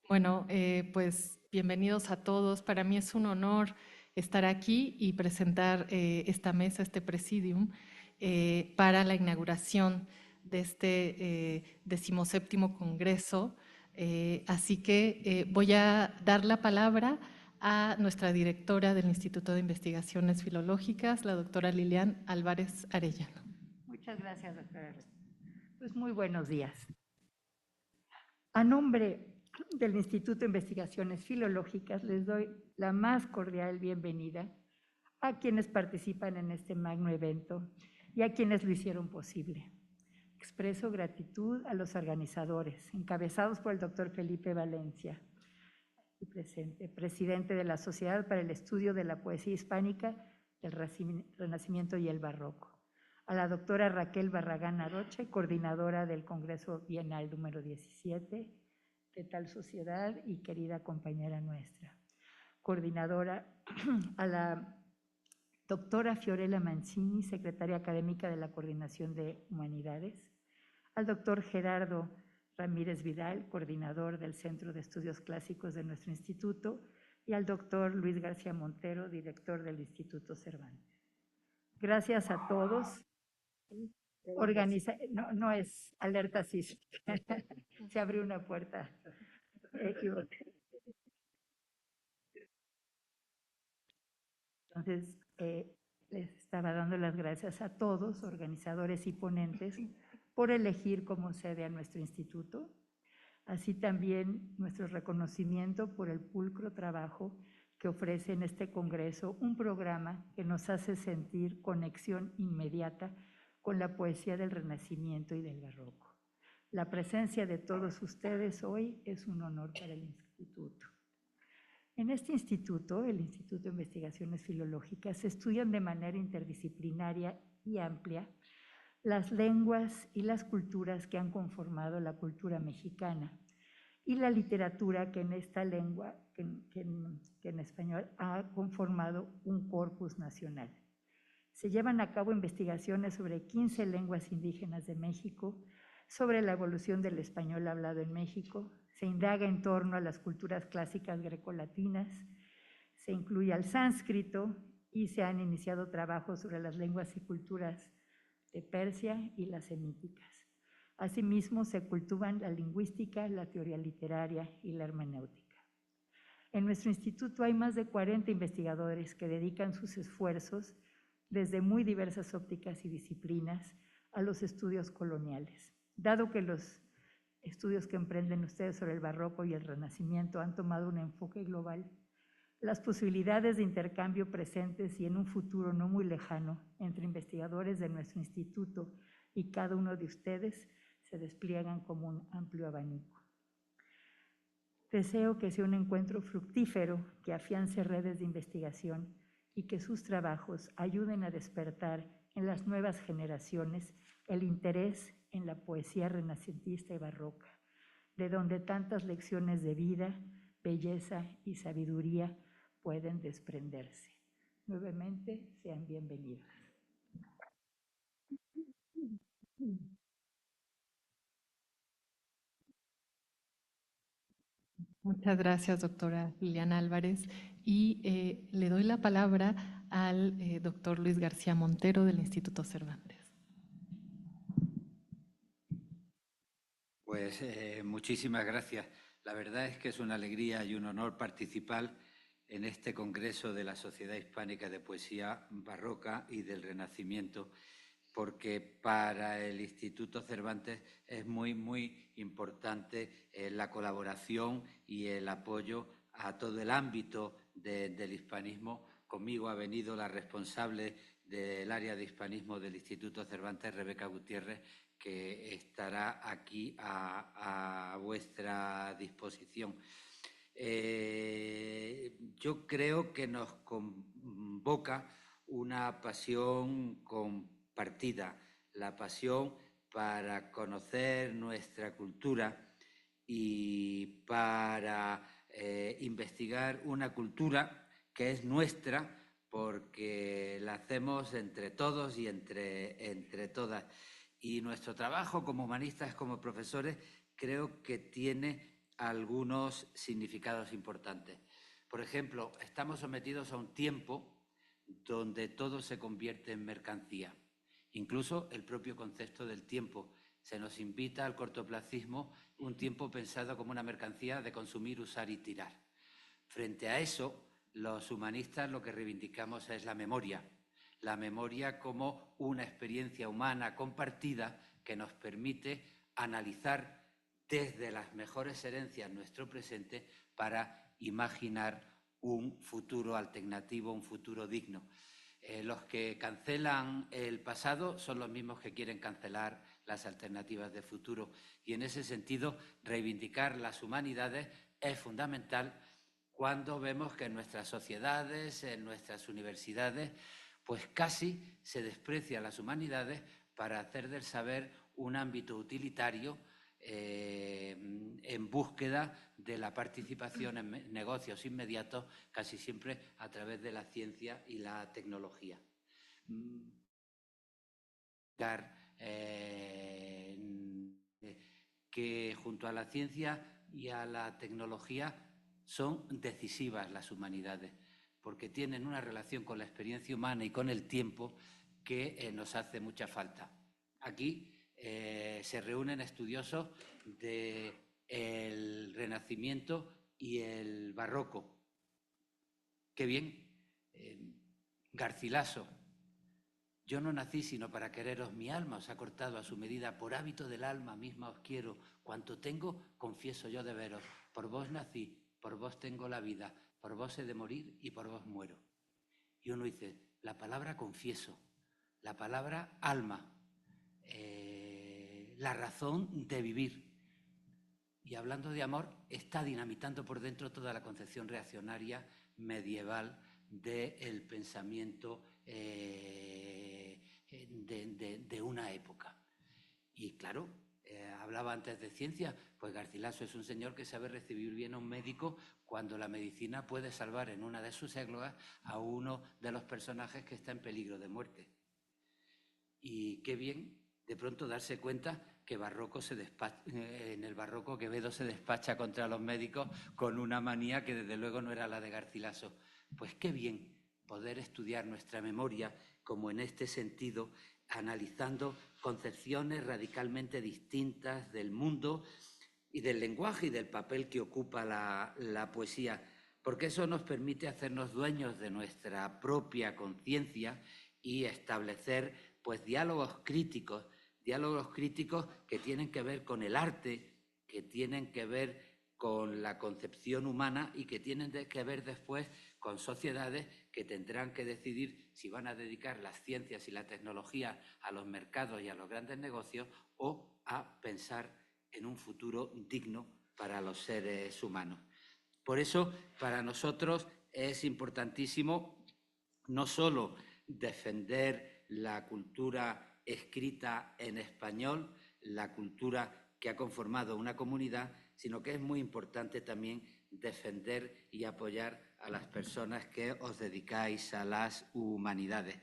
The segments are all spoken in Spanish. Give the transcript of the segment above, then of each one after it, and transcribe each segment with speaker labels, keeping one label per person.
Speaker 1: Bueno, pues bienvenidos a todos. Para mí es un honor estar aquí y presentar esta mesa, este presidium, para la inauguración de este 17º Congreso. Así que voy a dar la palabra a nuestra directora del Instituto de Investigaciones Filológicas, la doctora Lilian Álvarez Arellano.
Speaker 2: Muchas gracias, doctora. Pues muy buenos días. A nombre del Instituto de Investigaciones Filológicas les doy la más cordial bienvenida a quienes participan en este magno evento y a quienes lo hicieron posible. Expreso gratitud a los organizadores, encabezados por el doctor Felipe Valencia, aquí presente, presidente de la Sociedad para el Estudio de la Poesía Hispánica del Renacimiento y el Barroco. A la doctora Raquel Barragán Aroche, coordinadora del Congreso Bienal número 17 de tal sociedad y querida compañera nuestra. Coordinadora, a la doctora Fiorella Mancini, secretaria académica de la Coordinación de Humanidades. Al doctor Gerardo Ramírez Vidal, coordinador del Centro de Estudios Clásicos de nuestro instituto, y al doctor Luis García Montero, director del Instituto Cervantes. Gracias a todos. No es alerta sísmica, se abrió una puerta equivocada. Entonces, les estaba dando las gracias a todos, organizadores y ponentes, por elegir como sede a nuestro instituto. Así también nuestro reconocimiento por el pulcro trabajo que ofrece en este congreso un programa que nos hace sentir conexión inmediata con la poesía del Renacimiento y del Barroco. La presencia de todos ustedes hoy es un honor para el instituto. En este instituto, el Instituto de Investigaciones Filológicas, se estudian de manera interdisciplinaria y amplia las lenguas y las culturas que han conformado la cultura mexicana y la literatura que en esta lengua, que en español, ha conformado un corpus nacional. Se llevan a cabo investigaciones sobre 15 lenguas indígenas de México, sobre la evolución del español hablado en México, se indaga en torno a las culturas clásicas grecolatinas, se incluye al sánscrito y se han iniciado trabajos sobre las lenguas y culturas de Persia y las semíticas. Asimismo, se cultivan la lingüística, la teoría literaria y la hermenéutica. En nuestro instituto hay más de 40 investigadores que dedican sus esfuerzos desde muy diversas ópticas y disciplinas a los estudios coloniales. Dado que los estudios que emprenden ustedes sobre el Barroco y el Renacimiento han tomado un enfoque global, las posibilidades de intercambio presentes y en un futuro no muy lejano entre investigadores de nuestro instituto y cada uno de ustedes se despliegan como un amplio abanico. Deseo que sea un encuentro fructífero que afiance redes de investigación y que sus trabajos ayuden a despertar en las nuevas generaciones el interés en la poesía renacentista y barroca, de donde tantas lecciones de vida, belleza y sabiduría pueden desprenderse. Nuevamente, sean bienvenidos.
Speaker 1: Muchas gracias, doctora Lilian Álvarez. Y le doy la palabra al doctor Luis García Montero del Instituto Cervantes.
Speaker 3: Pues muchísimas gracias. La verdad es que es una alegría y un honor participar en este Congreso de la Sociedad Hispánica de Poesía Barroca y del Renacimiento, porque para el Instituto Cervantes es muy importante la colaboración y el apoyo a todo el ámbito del hispanismo. Conmigo ha venido la responsable del área de hispanismo del Instituto Cervantes, Rebeca Gutiérrez, que estará aquí a vuestra disposición. Yo creo que nos convoca una pasión compartida, la pasión para conocer nuestra cultura y para investigar una cultura que es nuestra, porque la hacemos entre todos y entre todas. Y nuestro trabajo como humanistas, como profesores, creo que tiene algunos significados importantes. Por ejemplo, estamos sometidos a un tiempo donde todo se convierte en mercancía. Incluso el propio concepto del tiempo. Se nos invita al cortoplacismo, un tiempo pensado como una mercancía de consumir, usar y tirar. Frente a eso, los humanistas lo que reivindicamos es la memoria como una experiencia humana compartida que nos permite analizar desde las mejores herencias nuestro presente para imaginar un futuro alternativo, un futuro digno. Los que cancelan el pasado son los mismos que quieren cancelar las alternativas de futuro. Y en ese sentido, reivindicar las humanidades es fundamental cuando vemos que en nuestras sociedades, en nuestras universidades, pues casi se desprecia las humanidades para hacer del saber un ámbito utilitario en búsqueda de la participación en negocios inmediatos, casi siempre a través de la ciencia y la tecnología. Que junto a la ciencia y a la tecnología son decisivas las humanidades, porque tienen una relación con la experiencia humana y con el tiempo que nos hace mucha falta. Aquí se reúnen estudiosos del Renacimiento y el Barroco. ¡Qué bien! Garcilaso. Yo no nací sino para quereros, mi alma os ha cortado a su medida, por hábito del alma misma os quiero, cuanto tengo confieso yo de veros, por vos nací, por vos tengo la vida, por vos he de morir y por vos muero. Y uno dice, la palabra confieso, la palabra alma, la razón de vivir. Y hablando de amor, está dinamitando por dentro toda la concepción reaccionaria medieval del pensamiento de una época. Y claro, hablaba antes de ciencia, pues Garcilaso es un señor que sabe recibir bien a un médico cuando la medicina puede salvar en una de sus églogas a uno de los personajes que está en peligro de muerte. Y qué bien de pronto darse cuenta que en el barroco Quevedo se despacha contra los médicos con una manía que desde luego no era la de Garcilaso. Pues qué bien poder estudiar nuestra memoria como en este sentido, analizando concepciones radicalmente distintas del mundo y del lenguaje y del papel que ocupa la poesía, porque eso nos permite hacernos dueños de nuestra propia conciencia y establecer pues diálogos críticos que tienen que ver con el arte, que tienen que ver con la concepción humana y que tienen que ver después con sociedades que tendrán que decidir si van a dedicar las ciencias y la tecnología a los mercados y a los grandes negocios o a pensar en un futuro digno para los seres humanos. Por eso, para nosotros es importantísimo no solo defender la cultura escrita en español, la cultura que ha conformado una comunidad, sino que es muy importante también defender y apoyar a las personas que os dedicáis a las humanidades.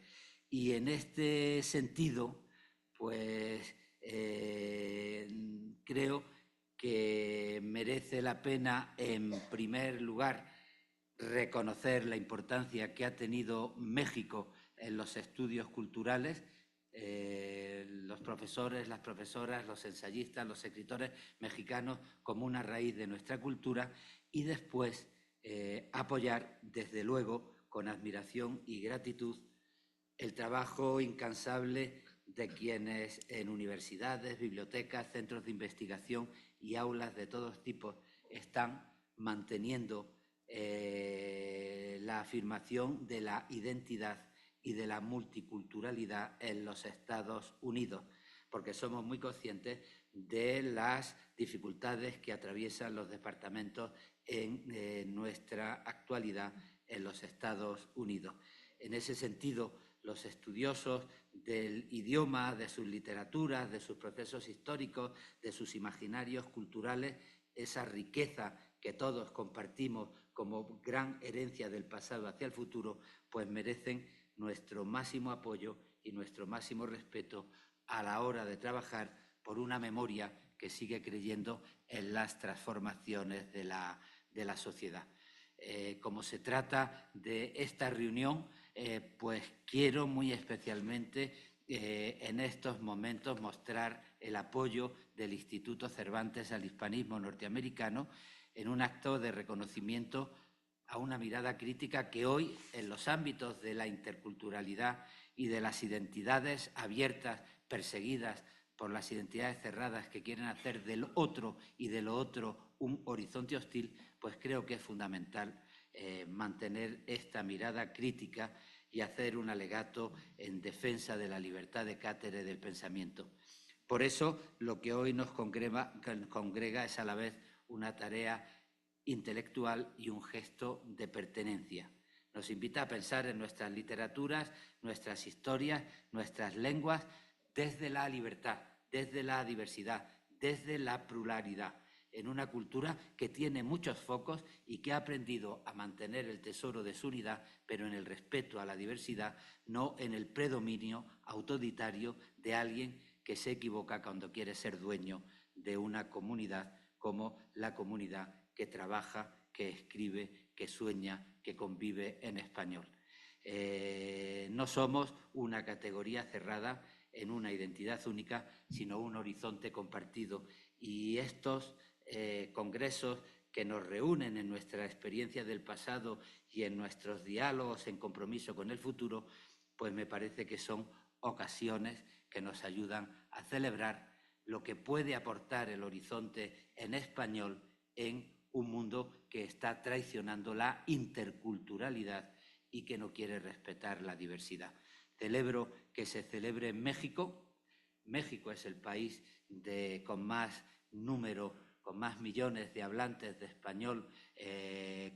Speaker 3: Y en este sentido, pues creo que merece la pena, en primer lugar, reconocer la importancia que ha tenido México en los estudios culturales, los profesores, las profesoras, los ensayistas, los escritores mexicanos como una raíz de nuestra cultura y después apoyar, desde luego, con admiración y gratitud, el trabajo incansable de quienes en universidades, bibliotecas, centros de investigación y aulas de todos tipos están manteniendo la afirmación de la identidad y de la multiculturalidad en los Estados Unidos, porque somos muy conscientes de las dificultades que atraviesan los departamentos en nuestra actualidad en los Estados Unidos. En ese sentido, los estudiosos del idioma, de sus literaturas, de sus procesos históricos, de sus imaginarios culturales, esa riqueza que todos compartimos como gran herencia del pasado hacia el futuro, pues merecen nuestro máximo apoyo y nuestro máximo respeto a la hora de trabajar por una memoria que sigue creyendo en las transformaciones de la sociedad. Como se trata de esta reunión, pues quiero muy especialmente en estos momentos mostrar el apoyo del Instituto Cervantes al hispanismo norteamericano en un acto de reconocimiento a una mirada crítica que hoy, en los ámbitos de la interculturalidad y de las identidades abiertas, perseguidas por las identidades cerradas que quieren hacer del otro y de lo otro un horizonte hostil, pues creo que es fundamental mantener esta mirada crítica y hacer un alegato en defensa de la libertad de cátedra y del pensamiento. Por eso, lo que hoy nos congrega es a la vez una tarea intelectual y un gesto de pertenencia. Nos invita a pensar en nuestras literaturas, nuestras historias, nuestras lenguas, desde la libertad, desde la diversidad, desde la pluralidad, en una cultura que tiene muchos focos y que ha aprendido a mantener el tesoro de su unidad, pero en el respeto a la diversidad, no en el predominio autoritario de alguien que se equivoca cuando quiere ser dueño de una comunidad como la comunidad que trabaja, que escribe, que sueña, que convive en español. No somos una categoría cerrada en una identidad única, sino un horizonte compartido. Y estos congresos que nos reúnen en nuestra experiencia del pasado y en nuestros diálogos en compromiso con el futuro, pues me parece que son ocasiones que nos ayudan a celebrar lo que puede aportar el horizonte en español en un mundo que está traicionando la interculturalidad y que no quiere respetar la diversidad. Celebro que se celebre en México. México es el país con más número, con más millones de hablantes de español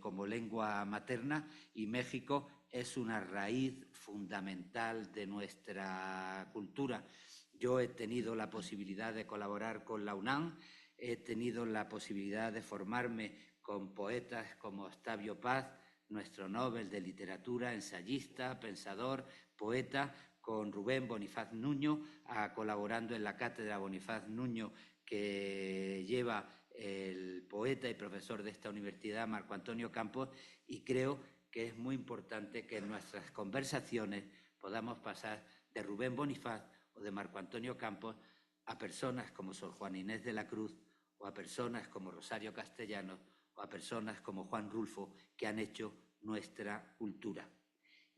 Speaker 3: como lengua materna, y México es una raíz fundamental de nuestra cultura. Yo he tenido la posibilidad de colaborar con la UNAM, he tenido la posibilidad de formarme con poetas como Octavio Paz, nuestro Nobel de Literatura, ensayista, pensador, poeta, con Rubén Bonifaz Nuño, colaborando en la cátedra Bonifaz Nuño que lleva el poeta y profesor de esta universidad, Marco Antonio Campos, y creo que es muy importante que en nuestras conversaciones podamos pasar de Rubén Bonifaz o de Marco Antonio Campos a personas como Sor Juana Inés de la Cruz, o a personas como Rosario Castellanos, o a personas como Juan Rulfo, que han hecho nuestra cultura.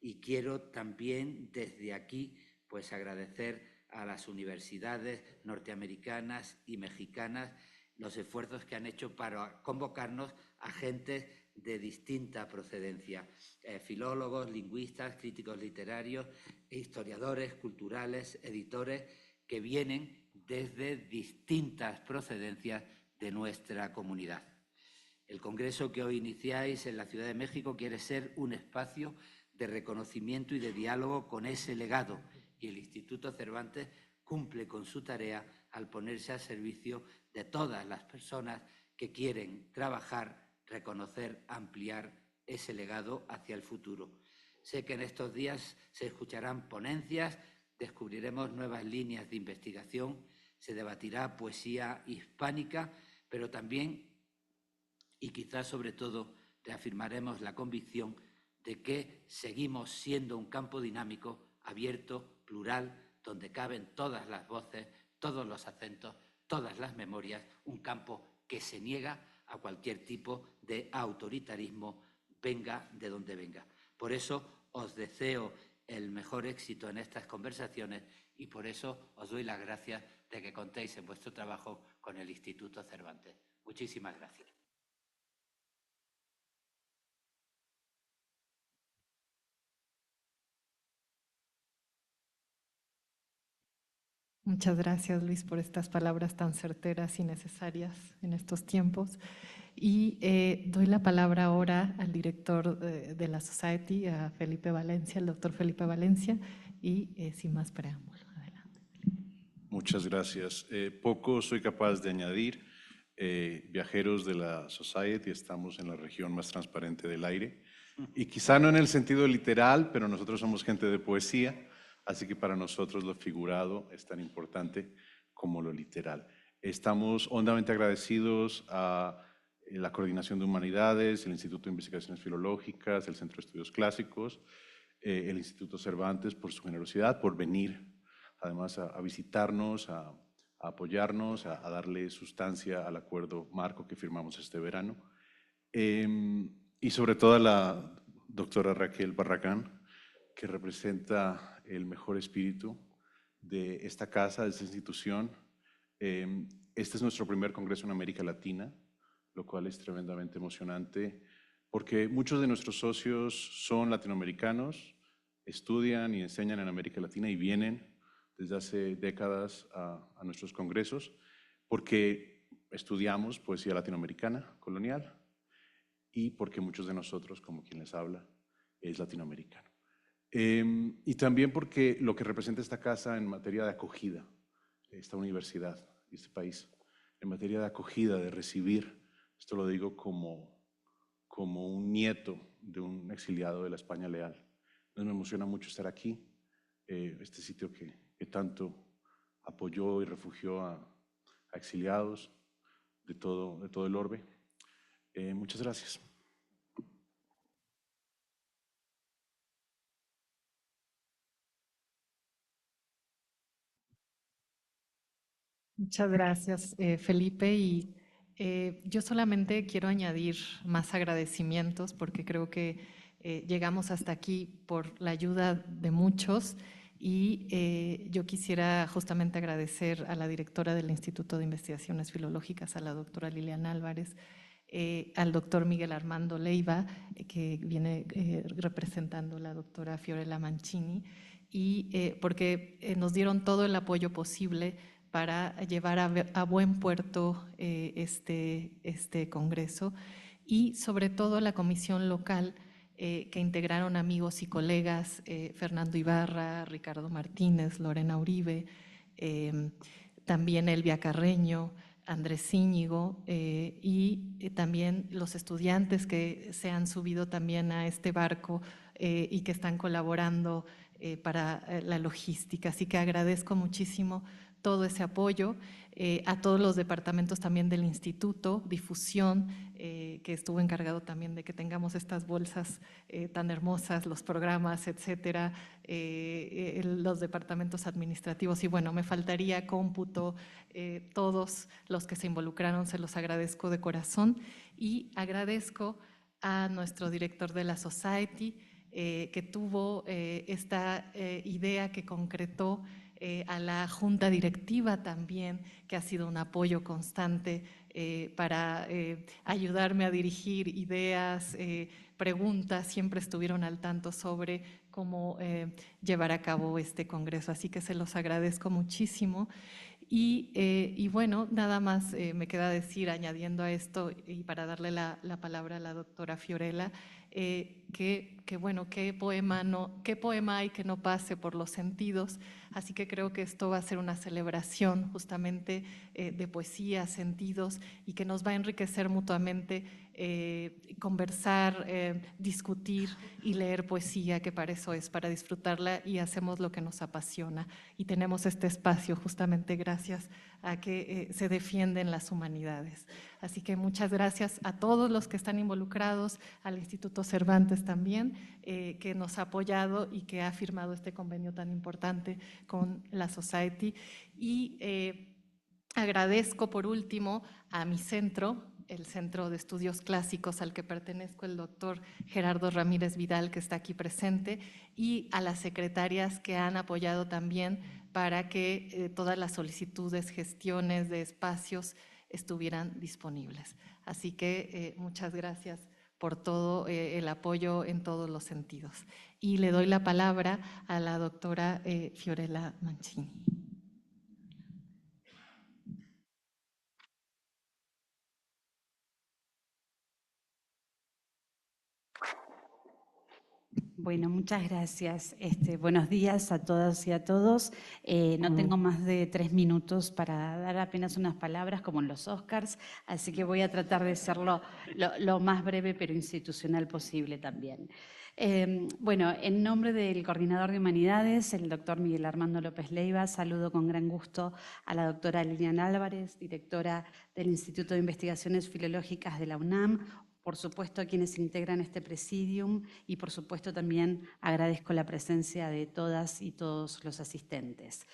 Speaker 3: Y quiero también desde aquí pues agradecer a las universidades norteamericanas y mexicanas los esfuerzos que han hecho para convocarnos a gente de distinta procedencia, filólogos, lingüistas, críticos literarios, historiadores, culturales, editores, que vienen desde distintas procedencias de nuestra comunidad. El congreso que hoy iniciáis en la Ciudad de México quiere ser un espacio de reconocimiento y de diálogo con ese legado, y el Instituto Cervantes cumple con su tarea al ponerse al servicio de todas las personas que quieren trabajar, reconocer, ampliar ese legado hacia el futuro. Sé que en estos días se escucharán ponencias, descubriremos nuevas líneas de investigación, se debatirá poesía hispánica, pero también, y quizás sobre todo, reafirmaremos la convicción de que seguimos siendo un campo dinámico, abierto, plural, donde caben todas las voces, todos los acentos, todas las memorias, un campo que se niega a cualquier tipo de autoritarismo, venga de donde venga. Por eso os deseo el mejor éxito en estas conversaciones y por eso os doy las gracias de que contéis en vuestro trabajo con el Instituto Cervantes. Muchísimas gracias.
Speaker 1: Muchas gracias, Luis, por estas palabras tan certeras y necesarias en estos tiempos. Y doy la palabra ahora al director de la Society, a Felipe Valencia, el doctor Felipe Valencia, y sin más preámbulo. Adelante.
Speaker 4: Muchas gracias. Poco soy capaz de añadir. Viajeros de la Society, estamos en la región más transparente del aire. Y quizá no en el sentido literal, pero nosotros somos gente de poesía, así que para nosotros lo figurado es tan importante como lo literal. Estamos hondamente agradecidos a la Coordinación de Humanidades, el Instituto de Investigaciones Filológicas, el Centro de Estudios Clásicos, el Instituto Cervantes por su generosidad, por venir además a visitarnos, a apoyarnos, a darle sustancia al acuerdo marco que firmamos este verano. Y sobre todo a la doctora Raquel Barragán, que representa el mejor espíritu de esta casa, de esta institución. Este es nuestro primer congreso en América Latina, lo cual es tremendamente emocionante, porque muchos de nuestros socios son latinoamericanos, estudian y enseñan en América Latina y vienen desde hace décadas a nuestros congresos, porque estudiamos poesía latinoamericana colonial y porque muchos de nosotros, como quien les habla, es latinoamericano. Y también porque lo que representa esta casa en materia de acogida, esta universidad y este país, en materia de acogida, de recibir, esto lo digo como un nieto de un exiliado de la España leal. Entonces me emociona mucho estar aquí, este sitio que tanto apoyó y refugió a exiliados de todo el orbe. Muchas gracias.
Speaker 1: Muchas gracias, Felipe. Y yo solamente quiero añadir más agradecimientos porque creo que llegamos hasta aquí por la ayuda de muchos y yo quisiera justamente agradecer a la directora del Instituto de Investigaciones Filológicas, a la doctora Liliana Álvarez, al doctor Miguel Armando Leiva, que viene representando la doctora Fiorella Mancini, y porque nos dieron todo el apoyo posible para llevar a buen puerto este congreso, y sobre todo la comisión local que integraron amigos y colegas, Fernando Ibarra, Ricardo Martínez, Lorena Uribe, también Elvia Carreño, Andrés Íñigo, y también los estudiantes que se han subido también a este barco y que están colaborando para la logística. Así que agradezco muchísimo todo ese apoyo, a todos los departamentos también del instituto, difusión, que estuvo encargado también de que tengamos estas bolsas tan hermosas, los programas, etcétera, los departamentos administrativos, y bueno, me faltaría cómputo, todos los que se involucraron, se los agradezco de corazón, y agradezco a nuestro director de la Society, que tuvo esta idea, que concretó, a la junta directiva también, que ha sido un apoyo constante para ayudarme a dirigir ideas, preguntas, siempre estuvieron al tanto sobre cómo llevar a cabo este congreso, así que se los agradezco muchísimo. Y bueno, nada más me queda decir, añadiendo a esto y para darle la palabra a la doctora Fiorella, que bueno, qué poema hay que no pase por los sentidos. Así que creo que esto va a ser una celebración justamente de poesía, sentidos, y que nos va a enriquecer mutuamente, conversar, discutir y leer poesía, que para eso es, para disfrutarla, y hacemos lo que nos apasiona. Y tenemos este espacio justamente gracias a que se defienden las humanidades. Así que muchas gracias a todos los que están involucrados, al Instituto Cervantes también, que nos ha apoyado y que ha firmado este convenio tan importante con la Society. Y agradezco por último a mi centro, el Centro de Estudios Clásicos al que pertenezco, el doctor Gerardo Ramírez Vidal, que está aquí presente, y a las secretarias que han apoyado también para que todas las solicitudes, gestiones de espacios estuvieran disponibles. Así que muchas gracias por todo el apoyo en todos los sentidos. Y le doy la palabra a la doctora Fiorella Mancini.
Speaker 5: Bueno, muchas gracias. Buenos días a todas y a todos. No tengo más de 3 minutos para dar apenas unas palabras como en los Oscars, así que voy a tratar de ser lo más breve pero institucional posible también. Bueno, en nombre del Coordinador de Humanidades, el doctor Miguel Armando López Leiva, saludo con gran gusto a la doctora Lilian Álvarez, directora del Instituto de Investigaciones Filológicas de la UNAM, por supuesto a quienes integran este presidium y por supuesto también agradezco la presencia de todas y todos los asistentes.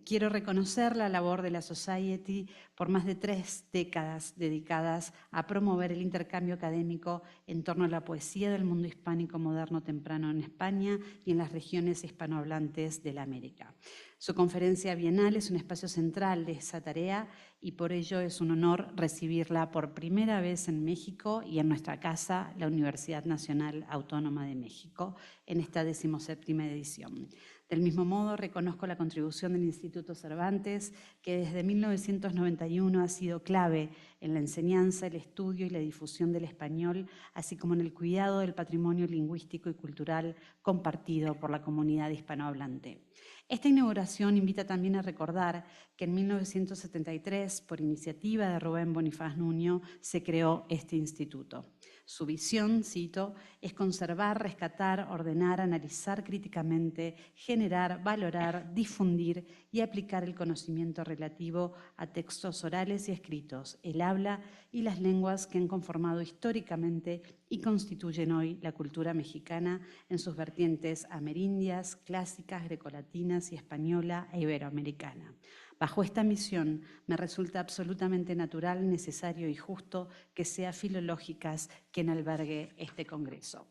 Speaker 5: Quiero reconocer la labor de la Society por más de 3 décadas dedicadas a promover el intercambio académico en torno a la poesía del mundo hispánico moderno temprano en España y en las regiones hispanohablantes de la América. Su conferencia bienal es un espacio central de esa tarea y por ello es un honor recibirla por primera vez en México y en nuestra casa, la Universidad Nacional Autónoma de México, en esta 17ª edición. Del mismo modo, reconozco la contribución del Instituto Cervantes, que desde 1991 ha sido clave en la enseñanza, el estudio y la difusión del español, así como en el cuidado del patrimonio lingüístico y cultural compartido por la comunidad hispanohablante. Esta inauguración invita también a recordar que en 1973, por iniciativa de Rubén Bonifaz Nuño, se creó este instituto. Su visión, cito, es conservar, rescatar, ordenar, analizar críticamente, generar, valorar, difundir y aplicar el conocimiento relativo a textos orales y escritos, el habla y las lenguas que han conformado históricamente y constituyen hoy la cultura mexicana en sus vertientes amerindias, clásicas, grecolatinas y española e iberoamericana. Bajo esta misión, me resulta absolutamente natural, necesario y justo que sea Filológicas quien albergue este congreso.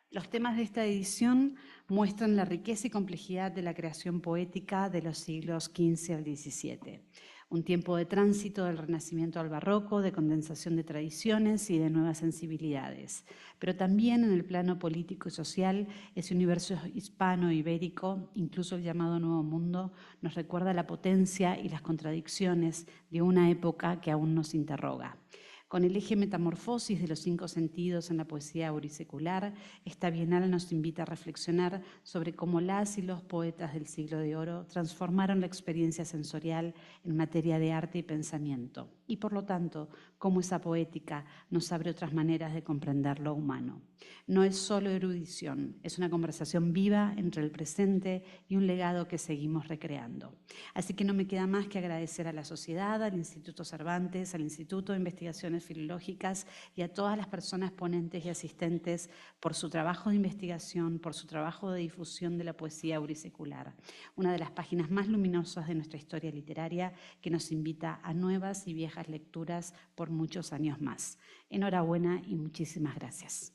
Speaker 5: Los temas de esta edición muestran la riqueza y complejidad de la creación poética de los siglos XV al XVII. Un tiempo de tránsito del Renacimiento al Barroco, de condensación de tradiciones y de nuevas sensibilidades. Pero también en el plano político y social, ese universo hispano-ibérico, incluso el llamado Nuevo Mundo, nos recuerda la potencia y las contradicciones de una época que aún nos interroga. Con el eje metamorfosis de los 5 sentidos en la poesía aurisecular, esta bienal nos invita a reflexionar sobre cómo las y los poetas del siglo de oro transformaron la experiencia sensorial en materia de arte y pensamiento, y por lo tanto, cómo esa poética nos abre otras maneras de comprender lo humano. No es solo erudición, es una conversación viva entre el presente y un legado que seguimos recreando. Así que no me queda más que agradecer a la sociedad, al Instituto Cervantes, al Instituto de Investigaciones Filológicas y a todas las personas ponentes y asistentes por su trabajo de investigación, por su trabajo de difusión de la poesía aurisecular, una de las páginas más luminosas de nuestra historia literaria que nos invita a nuevas y viejas lecturas por muchos años más. Enhorabuena y muchísimas gracias.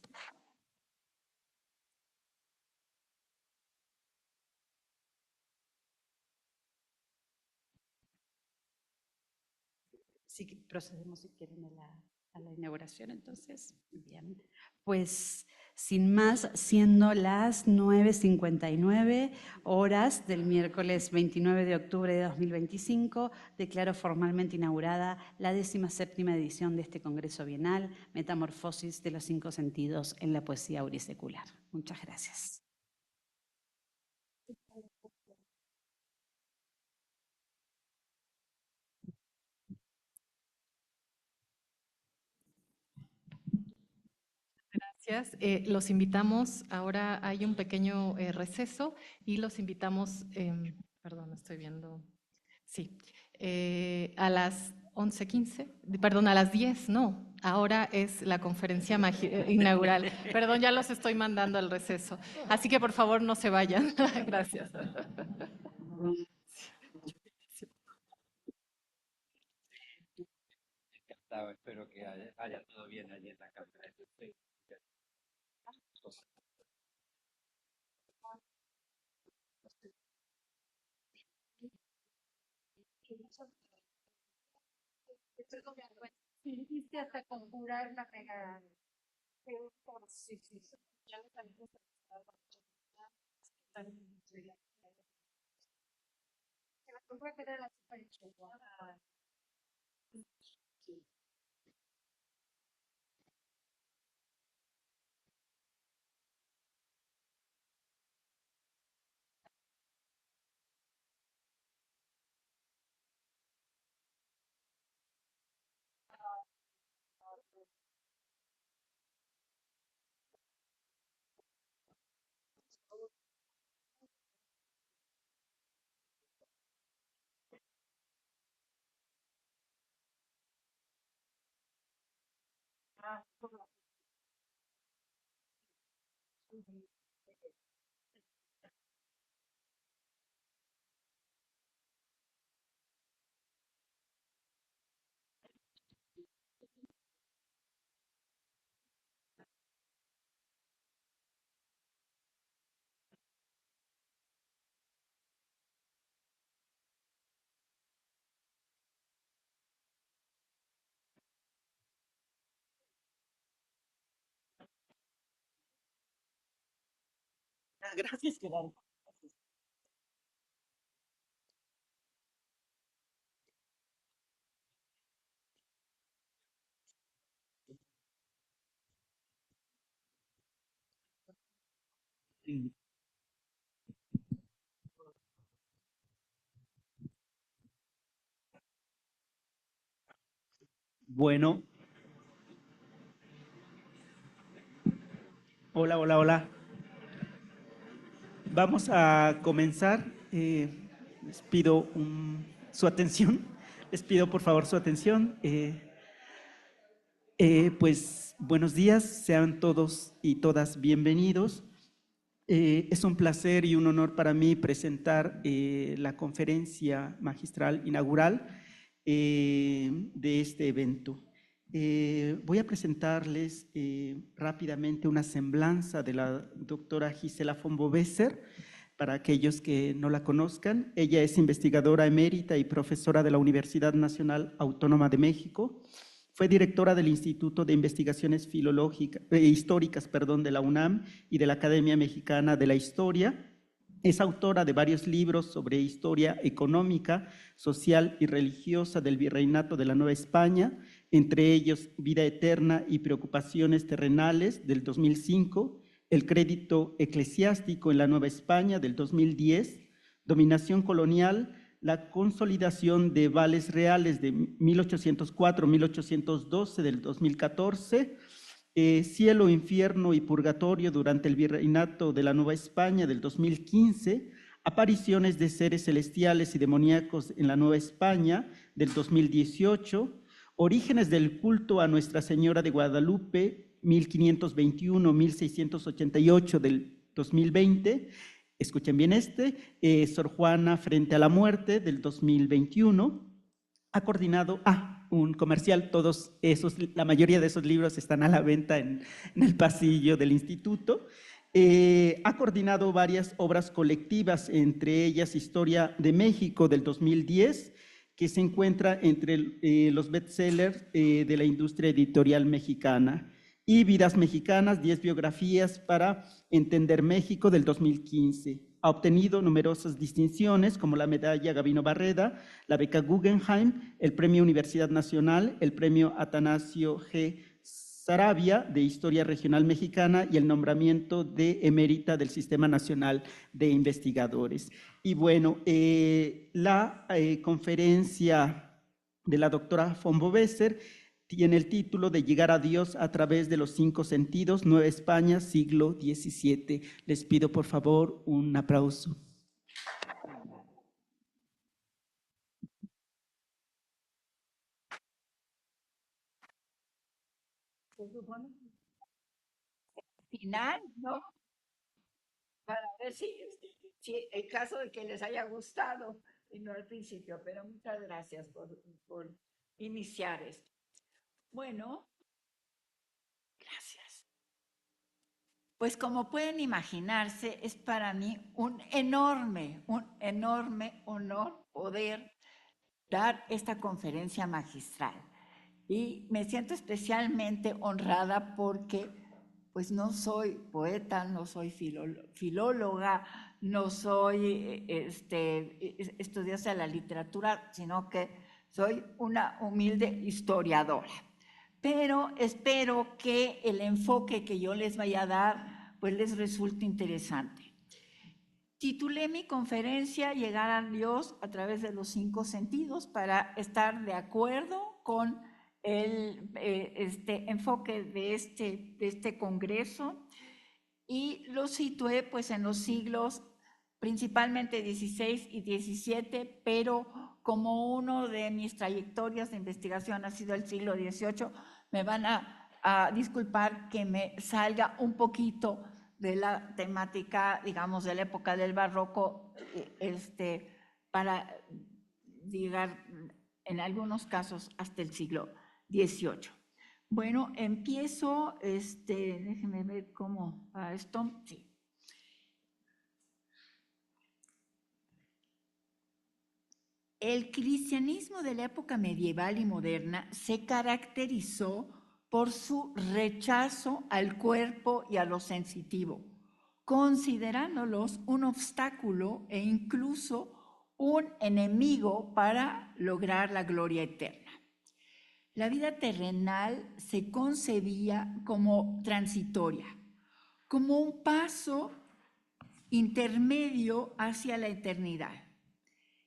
Speaker 5: Sí, procedemos si quieren a la inauguración, entonces. Bien. Pues sin más, siendo las 9:59 horas del miércoles 29 de octubre de 2025, declaro formalmente inaugurada la 17ª edición de este Congreso Bienal, Metamorfosis de los 5 sentidos en la poesía aurisecular. Muchas gracias.
Speaker 1: Gracias. Los invitamos, ahora hay un pequeño receso y los invitamos, perdón, estoy viendo, sí, a las 11:15, perdón, a las 10, no, ahora es la conferencia inaugural. Perdón, ya los estoy mandando al receso. Así que por favor no se vayan. Gracias.
Speaker 3: Encantado, espero que vaya todo bien allí en la cámara.
Speaker 2: Hiciste hasta conjurar la regada. Sí, sí, sí. Ya lo sabemos. La conjura que era la super.
Speaker 6: Gracias, Gerardo. Bueno, hola, hola, hola. Vamos a comenzar. Les pido su atención. Les pido por favor su atención. Pues buenos días, sean todos y todas bienvenidos. Es un placer y un honor para mí presentar la conferencia magistral inaugural de este evento. Voy a presentarles rápidamente una semblanza de la doctora Gisela von Boeser, para aquellos que no la conozcan. Ella es investigadora emérita y profesora de la Universidad Nacional Autónoma de México. Fue directora del Instituto de Investigaciones Históricas de la UNAM y de la Academia Mexicana de la Historia. Es autora de varios libros sobre historia económica, social y religiosa del Virreinato de la Nueva España, entre ellos Vida Eterna y Preocupaciones Terrenales del 2005, El crédito eclesiástico en la Nueva España del 2010, Dominación colonial, la consolidación de vales reales de 1804-1812 del 2014, Cielo, Infierno y Purgatorio durante el Virreinato de la Nueva España del 2015, Apariciones de seres celestiales y demoníacos en la Nueva España del 2018, Orígenes del culto a Nuestra Señora de Guadalupe 1521-1688 del 2020, escuchen bien Sor Juana frente a la muerte del 2021, ha coordinado, un comercial, todos esos, la mayoría de esos libros están a la venta en el pasillo del instituto. Ha coordinado varias obras colectivas, entre ellas Historia de México del 2010, que se encuentra entre los bestsellers de la industria editorial mexicana, y Vidas Mexicanas, 10 biografías para entender México del 2015. Ha obtenido numerosas distinciones como la medalla Gabino Barreda, la beca Guggenheim, el premio Universidad Nacional, el premio Atanasio G. Saravia de Historia Regional Mexicana y el nombramiento de emérita del Sistema Nacional de Investigadores. Y bueno, la conferencia de la doctora von Boeser tiene el título de Llegar a Dios a través de los 5 sentidos, Nueva España, siglo XVII. Les pido por favor un aplauso.
Speaker 2: Final, ¿no? Para ver si en caso de que les haya gustado y no al principio, pero muchas gracias por iniciar esto. Bueno, gracias. Pues como pueden imaginarse, es para mí un enorme honor poder dar esta conferencia magistral. Y me siento especialmente honrada porque pues no soy poeta, no soy filóloga, no soy estudiosa de la literatura, sino que soy una humilde historiadora. Pero espero que el enfoque que yo les vaya a dar pues les resulte interesante. Titulé mi conferencia Llegar a Dios a través de los 5 sentidos para estar de acuerdo con el enfoque de este congreso, y lo situé pues en los siglos principalmente XVI y XVII, pero como uno de mis trayectorias de investigación ha sido el siglo XVIII, me van a
Speaker 7: a disculpar que me salga un poquito de la temática, digamos, de la época del barroco, para llegar en algunos casos hasta el siglo XVIII. Bueno, empiezo, déjenme ver cómo va esto. Sí. El cristianismo de la época medieval y moderna se caracterizó por su rechazo al cuerpo y a lo sensitivo, considerándolos un obstáculo e incluso un enemigo para lograr la gloria eterna. La vida terrenal se concebía como transitoria, como un paso intermedio hacia la eternidad.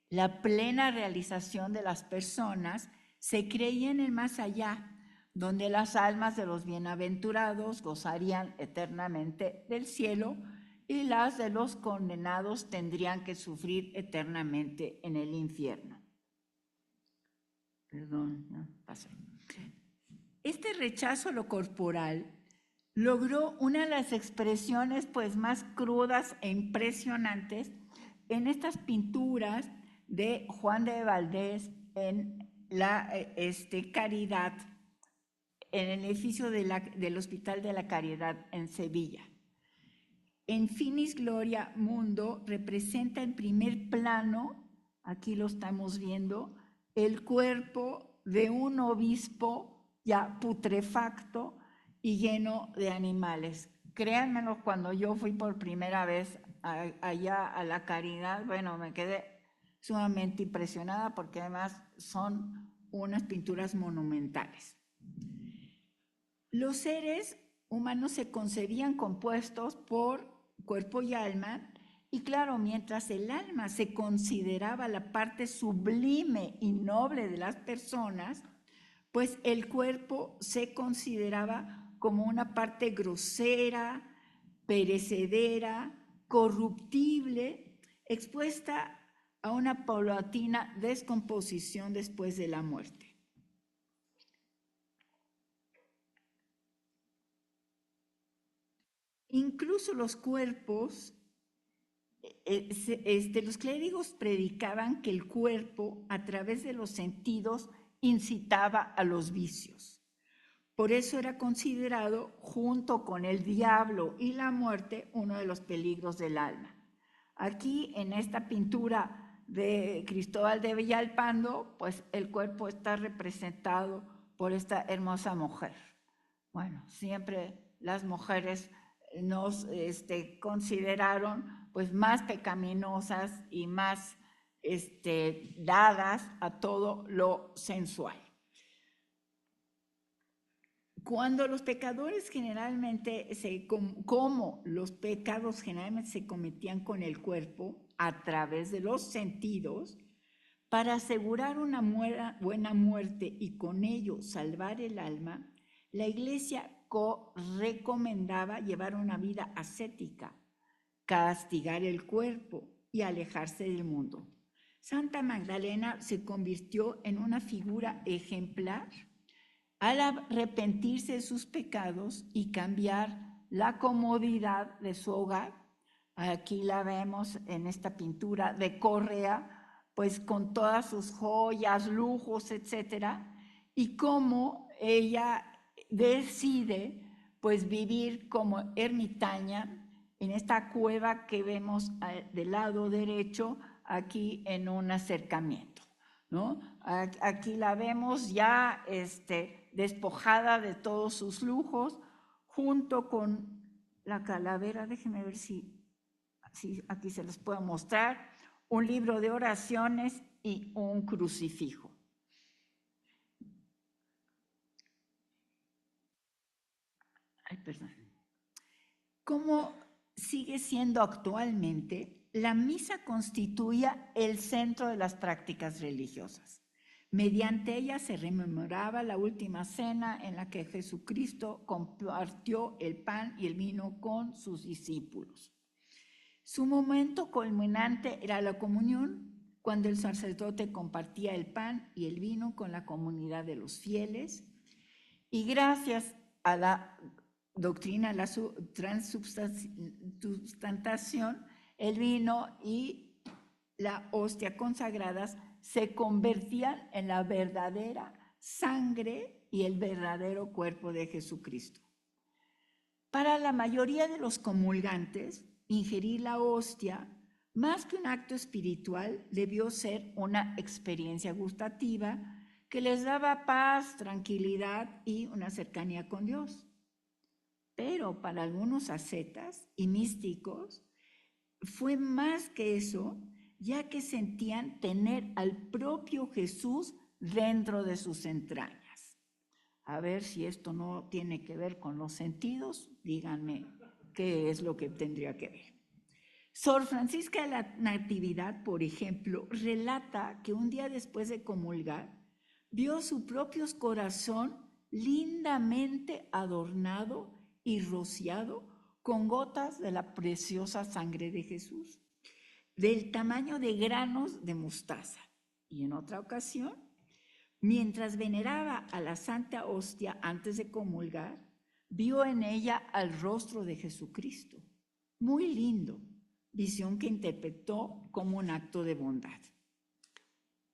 Speaker 7: La plena realización de las personas se creía en el más allá, donde las almas de los bienaventurados gozarían eternamente del cielo y las de los condenados tendrían que sufrir eternamente en el infierno. Perdón, no, pasé. Este rechazo a lo corporal logró una de las expresiones pues más crudas e impresionantes en estas pinturas de Juan de Valdés en la Caridad, en el edificio del Hospital de la Caridad en Sevilla. En Finis Gloria Mundo representa en primer plano, aquí lo estamos viendo, el cuerpo de un obispo ya putrefacto y lleno de animales. Créanmelo, cuando yo fui por primera vez allá a la Caridad, bueno, me quedé sumamente impresionada porque además son unas pinturas monumentales. Los seres humanos se concebían compuestos por cuerpo y alma, y claro, mientras el alma se consideraba la parte sublime y noble de las personas, pues el cuerpo se consideraba como una parte grosera, perecedera, corruptible, expuesta a una paulatina descomposición después de la muerte. Incluso los cuerpos, los clérigos predicaban que el cuerpo, a través de los sentidos, incitaba a los vicios. Por eso era considerado, junto con el diablo y la muerte, uno de los peligros del alma. Aquí, en esta pintura de Cristóbal de Villalpando, pues el cuerpo está representado por esta hermosa mujer. Bueno, siempre las mujeres nos consideraron pues más pecaminosas y más dadas a todo lo sensual. Cuando los pecadores generalmente, como los pecados generalmente se cometían con el cuerpo a través de los sentidos, para asegurar una buena muerte y con ello salvar el alma, la Iglesia recomendaba llevar una vida ascética, castigar el cuerpo y alejarse del mundo. Santa Magdalena se convirtió en una figura ejemplar al arrepentirse de sus pecados y cambiar la comodidad de su hogar. Aquí la vemos en esta pintura de Correa, pues con todas sus joyas, lujos, etcétera, y cómo ella decide pues vivir como ermitaña en esta cueva que vemos del lado derecho aquí en un acercamiento, ¿no? Aquí la vemos ya despojada de todos sus lujos, junto con la calavera. Déjenme ver si aquí se los puedo mostrar, un libro de oraciones y un crucifijo. Ay, perdón. ¿Cómo sigue siendo actualmente? La misa constituía el centro de las prácticas religiosas. Mediante ella se rememoraba la última cena en la que Jesucristo compartió el pan y el vino con sus discípulos. Su momento culminante era la comunión, cuando el sacerdote compartía el pan y el vino con la comunidad de los fieles. Y gracias a la doctrina, a la transubstantación, el vino y la hostia consagradas se convertían en la verdadera sangre y el verdadero cuerpo de Jesucristo. Para la mayoría de los comulgantes, ingerir la hostia, más que un acto espiritual, debió ser una experiencia gustativa que les daba paz, tranquilidad y una cercanía con Dios. Pero para algunos ascetas y místicos fue más que eso, ya que sentían tener al propio Jesús dentro de sus entrañas. A ver si esto no tiene que ver con los sentidos, díganme qué es lo que tendría que ver. Sor Francisca de la Natividad, por ejemplo, relata que un día después de comulgar, vio su propio corazón lindamente adornado y rociado con gotas de la preciosa sangre de Jesús, del tamaño de granos de mostaza. Y en otra ocasión, mientras veneraba a la Santa Hostia antes de comulgar, vio en ella al rostro de Jesucristo. Muy lindo, visión que interpretó como un acto de bondad.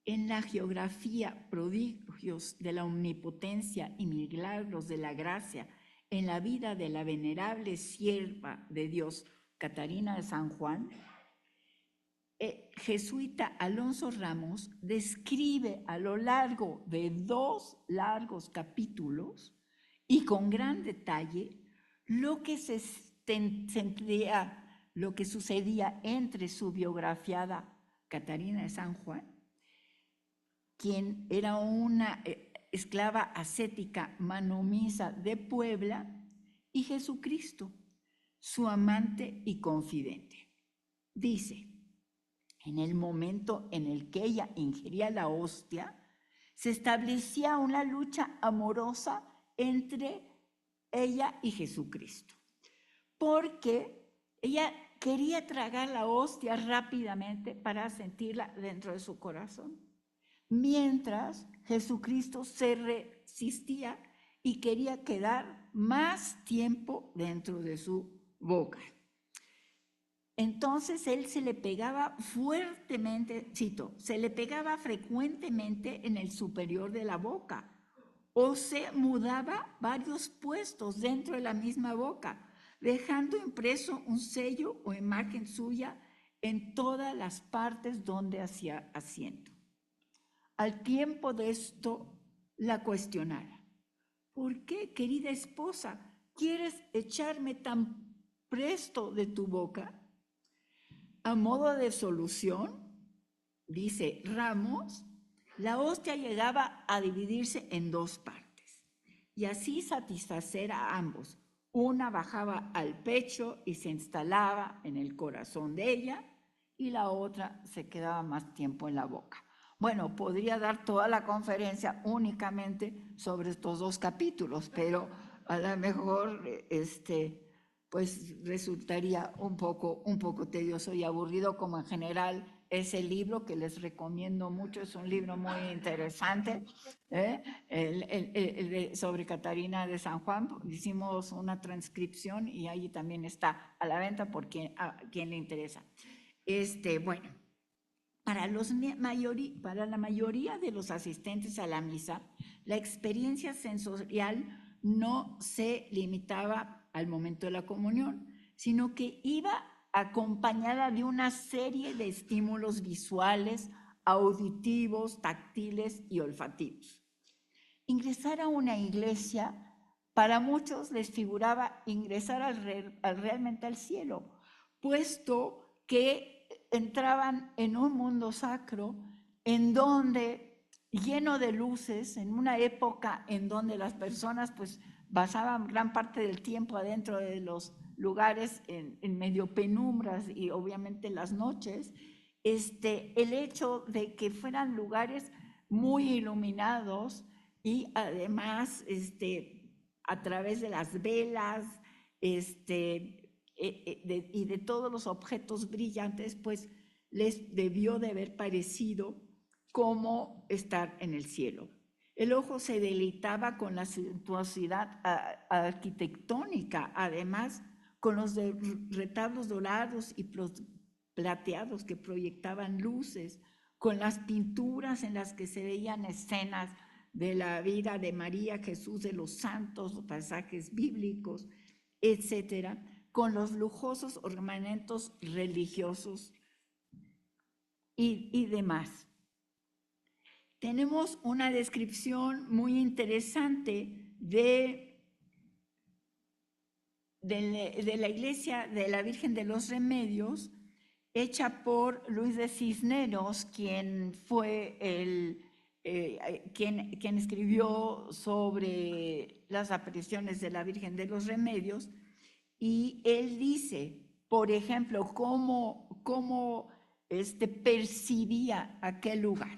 Speaker 7: En la geografía, prodigios de la omnipotencia y milagros de la gracia en la vida de la venerable sierva de Dios, Catarina de San Juan, jesuita Alonso Ramos describe a lo largo de 2 largos capítulos y con gran detalle lo que sucedía entre su biografiada Catarina de San Juan, quien era una esclava ascética manomisa de Puebla, y Jesucristo, su amante y confidente. Dice: en el momento en el que ella ingería la hostia, se establecía una lucha amorosa entre ella y Jesucristo, porque ella quería tragar la hostia rápidamente para sentirla dentro de su corazón, mientras Jesucristo se resistía y quería quedar más tiempo dentro de su boca. Entonces él se le pegaba fuertemente, cito, se le pegaba frecuentemente en el superior de la boca, o se mudaba varios puestos dentro de la misma boca, dejando impreso un sello o imagen suya en todas las partes donde hacía asiento. Al tiempo de esto, la cuestionara: ¿por qué, querida esposa, quieres echarme tan presto de tu boca? A modo de solución, dice Ramos, la hostia llegaba a dividirse en 2 partes y así satisfacer a ambos. Una bajaba al pecho y se instalaba en el corazón de ella, y la otra se quedaba más tiempo en la boca. Bueno, podría dar toda la conferencia únicamente sobre estos 2 capítulos, pero a lo mejor pues resultaría un poco tedioso y aburrido, como en general es el libro, que les recomiendo mucho. Es un libro muy interesante, sobre Catarina de San Juan. Hicimos una transcripción y ahí también está a la venta por a quien le interesa. Bueno, para la mayoría de los asistentes a la misa, la experiencia sensorial no se limitaba al momento de la comunión, sino que iba acompañada de una serie de estímulos visuales, auditivos, táctiles y olfativos. Ingresar a una iglesia, para muchos les figuraba ingresar realmente al cielo, puesto que entraban en un mundo sacro en donde, lleno de luces, en una época en donde las personas pues pasaban gran parte del tiempo adentro de los lugares en medio penumbras y obviamente las noches, el hecho de que fueran lugares muy iluminados y además a través de las velas y de todos los objetos brillantes, pues les debió de haber parecido como estar en el cielo. El ojo se deleitaba con la suntuosidad arquitectónica, además con los retablos dorados y plateados que proyectaban luces, con las pinturas en las que se veían escenas de la vida de María, Jesús, de los santos, los pasajes bíblicos, etcétera, con los lujosos ornamentos religiosos y demás. Tenemos una descripción muy interesante de la iglesia de la Virgen de los Remedios, hecha por Luis de Cisneros, quien fue quien escribió sobre las apariciones de la Virgen de los Remedios, y él dice, por ejemplo, cómo percibía aquel lugar.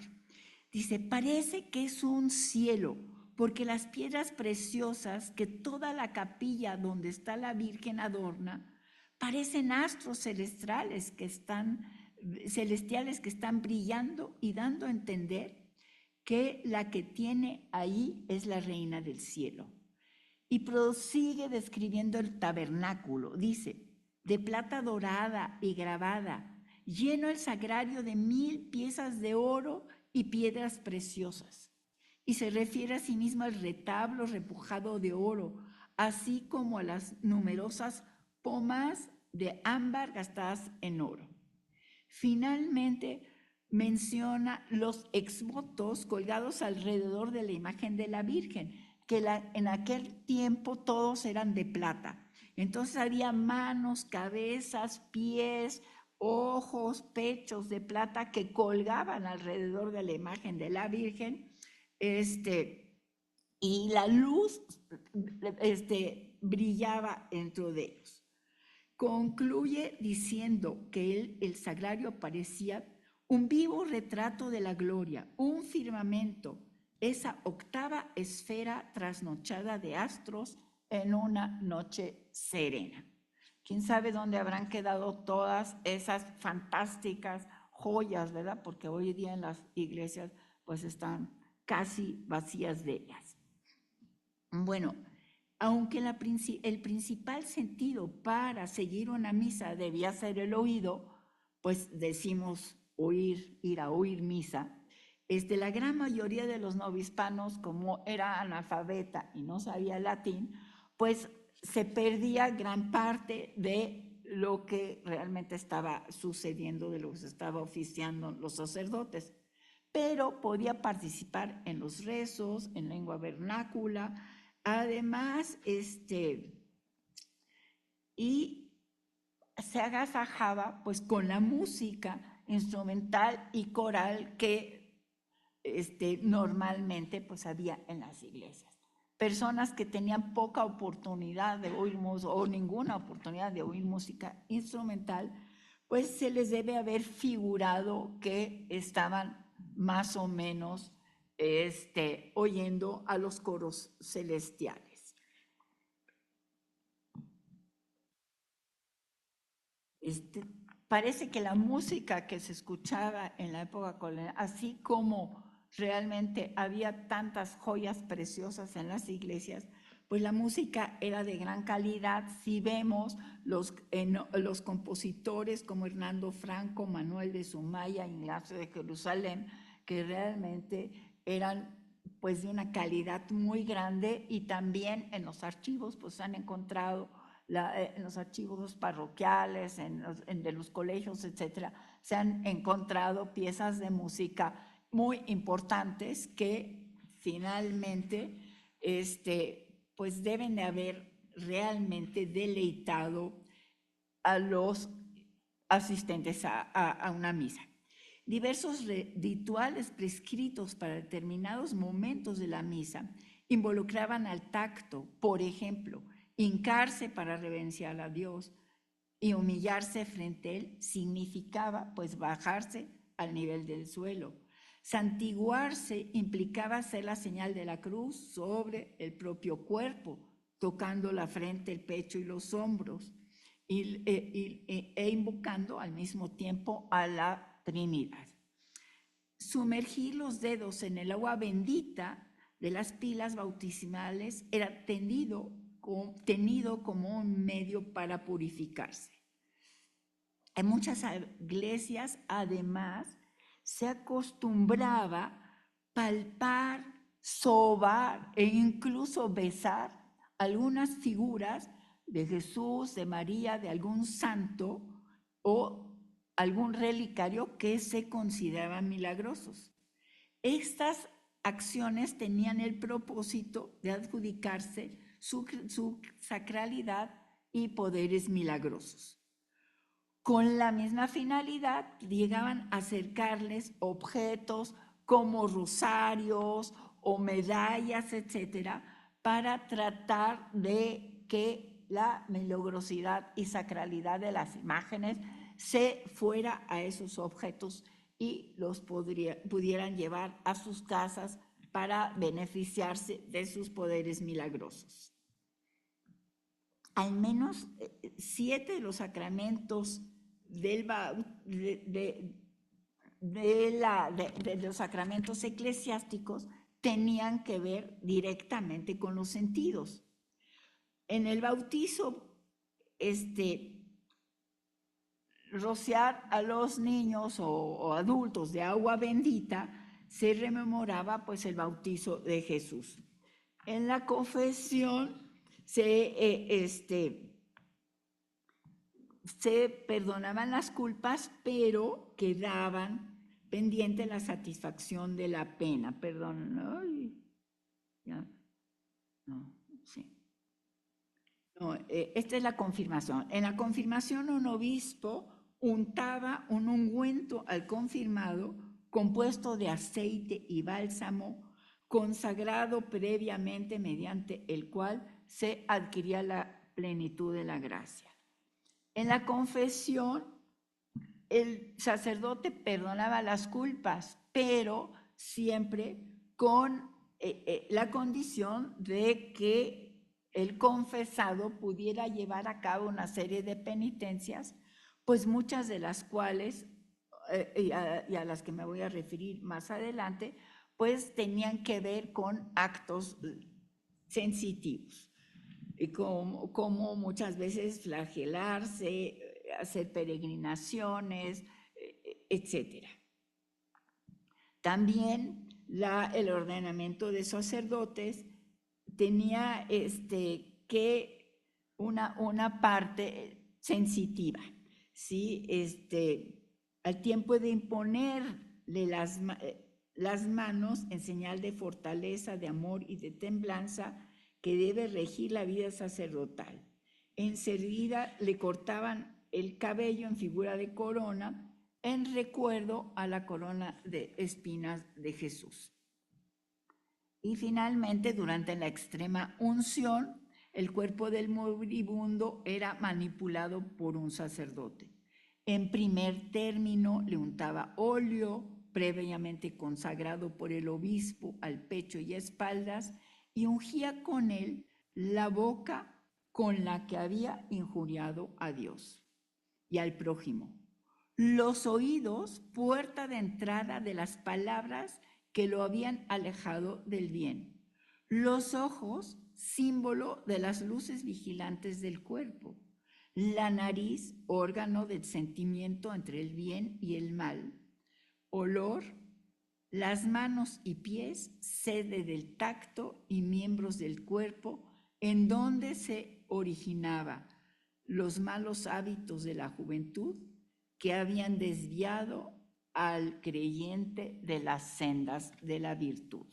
Speaker 7: Dice, parece que es un cielo, porque las piedras preciosas que toda la capilla donde está la Virgen adorna, parecen astros celestiales que están brillando y dando a entender que la que tiene ahí es la reina del cielo. Y prosigue describiendo el tabernáculo. Dice, de plata dorada y grabada, lleno el sagrario de 1000 piezas de oro y piedras preciosas. Y se refiere a sí mismo al retablo repujado de oro, así como a las numerosas pomas de ámbar gastadas en oro. Finalmente menciona los exvotos colgados alrededor de la imagen de la Virgen, que en aquel tiempo todos eran de plata. Entonces había manos, cabezas, pies, ojos, pechos de plata que colgaban alrededor de la imagen de la Virgen, y la luz brillaba dentro de ellos. Concluye diciendo que el sagrario parecía un vivo retrato de la gloria, un firmamento, esa octava esfera trasnochada de astros en una noche serena. ¿Quién sabe dónde habrán quedado todas esas fantásticas joyas, verdad? Porque hoy día en las iglesias pues están casi vacías de ellas. Bueno, aunque el principal sentido para seguir una misa debía ser el oído, pues decimos ir a oír misa, la gran mayoría de los novohispanos, como era analfabeta y no sabía latín, pues se perdía gran parte de lo que realmente estaba sucediendo, de lo que se estaba oficiando los sacerdotes, pero podía participar en los rezos, en lengua vernácula, además, y se agasajaba pues con la música instrumental y coral que normalmente pues había en las iglesias. Personas que tenían poca oportunidad de oír música o ninguna oportunidad de oír música instrumental, pues se les debe haber figurado que estaban más o menos oyendo a los coros celestiales. Parece que la música que se escuchaba en la época colonial, así como realmente había tantas joyas preciosas en las iglesias, pues la música era de gran calidad. Si vemos los compositores como Hernando Franco, Manuel de Sumaya, Ignacio de Jerusalén, que realmente eran pues de una calidad muy grande, y también en los archivos pues han encontrado, en los archivos parroquiales, de los colegios, etcétera, se han encontrado piezas de música muy importantes que finalmente pues deben de haber realmente deleitado a los asistentes a una misa. Diversos rituales prescritos para determinados momentos de la misa involucraban al tacto. Por ejemplo, hincarse para reverenciar a Dios y humillarse frente a Él significaba pues bajarse al nivel del suelo. Santiguarse implicaba hacer la señal de la cruz sobre el propio cuerpo, tocando la frente, el pecho y los hombros, e invocando al mismo tiempo a la Trinidad. Sumergir los dedos en el agua bendita de las pilas bautismales era tenido como un medio para purificarse. En muchas iglesias, además, se acostumbraba palpar, sobar e incluso besar algunas figuras de Jesús, de María, de algún santo o algún relicario que se consideraban milagrosos. Estas acciones tenían el propósito de adjudicarse su sacralidad y poderes milagrosos. Con la misma finalidad, llegaban a acercarles objetos como rosarios o medallas, etcétera, para tratar de que la milagrosidad y sacralidad de las imágenes se fuera a esos objetos y los pudieran llevar a sus casas para beneficiarse de sus poderes milagrosos. Al menos 7 de los sacramentos de los sacramentos eclesiásticos tenían que ver directamente con los sentidos. En el bautizo, rociar a los niños o adultos de agua bendita, se rememoraba pues el bautizo de Jesús. En la confesión se perdonaban las culpas, pero quedaban pendiente la satisfacción de la pena. Perdón, ay, ya, no, sí. No, esta es la confirmación. En la confirmación, un obispo untaba un ungüento al confirmado compuesto de aceite y bálsamo, consagrado previamente, mediante el cual se adquiría la plenitud de la gracia. En la confesión, el sacerdote perdonaba las culpas, pero siempre con la condición de que el confesado pudiera llevar a cabo una serie de penitencias, pues muchas de las cuales, y a las que me voy a referir más adelante, pues tenían que ver con actos sensitivos, como muchas veces flagelarse, hacer peregrinaciones, etc. También el ordenamiento de sacerdotes tenía una parte sensitiva, ¿sí? Al tiempo de imponerle las manos en señal de fortaleza, de amor y de templanza que debe regir la vida sacerdotal. Enseguida le cortaban el cabello en figura de corona en recuerdo a la corona de espinas de Jesús. Y finalmente, durante la extrema unción, el cuerpo del moribundo era manipulado por un sacerdote. En primer término, le untaba óleo previamente consagrado por el obispo al pecho y espaldas y ungía con él la boca con la que había injuriado a Dios y al prójimo. Los oídos, puerta de entrada de las palabras que lo habían alejado del bien. Los ojos, símbolo de las luces vigilantes del cuerpo. La nariz, órgano del sentimiento entre el bien y el mal. Olor, las manos y pies, sede del tacto y miembros del cuerpo, en donde se originaba los malos hábitos de la juventud que habían desviado al creyente de las sendas de la virtud.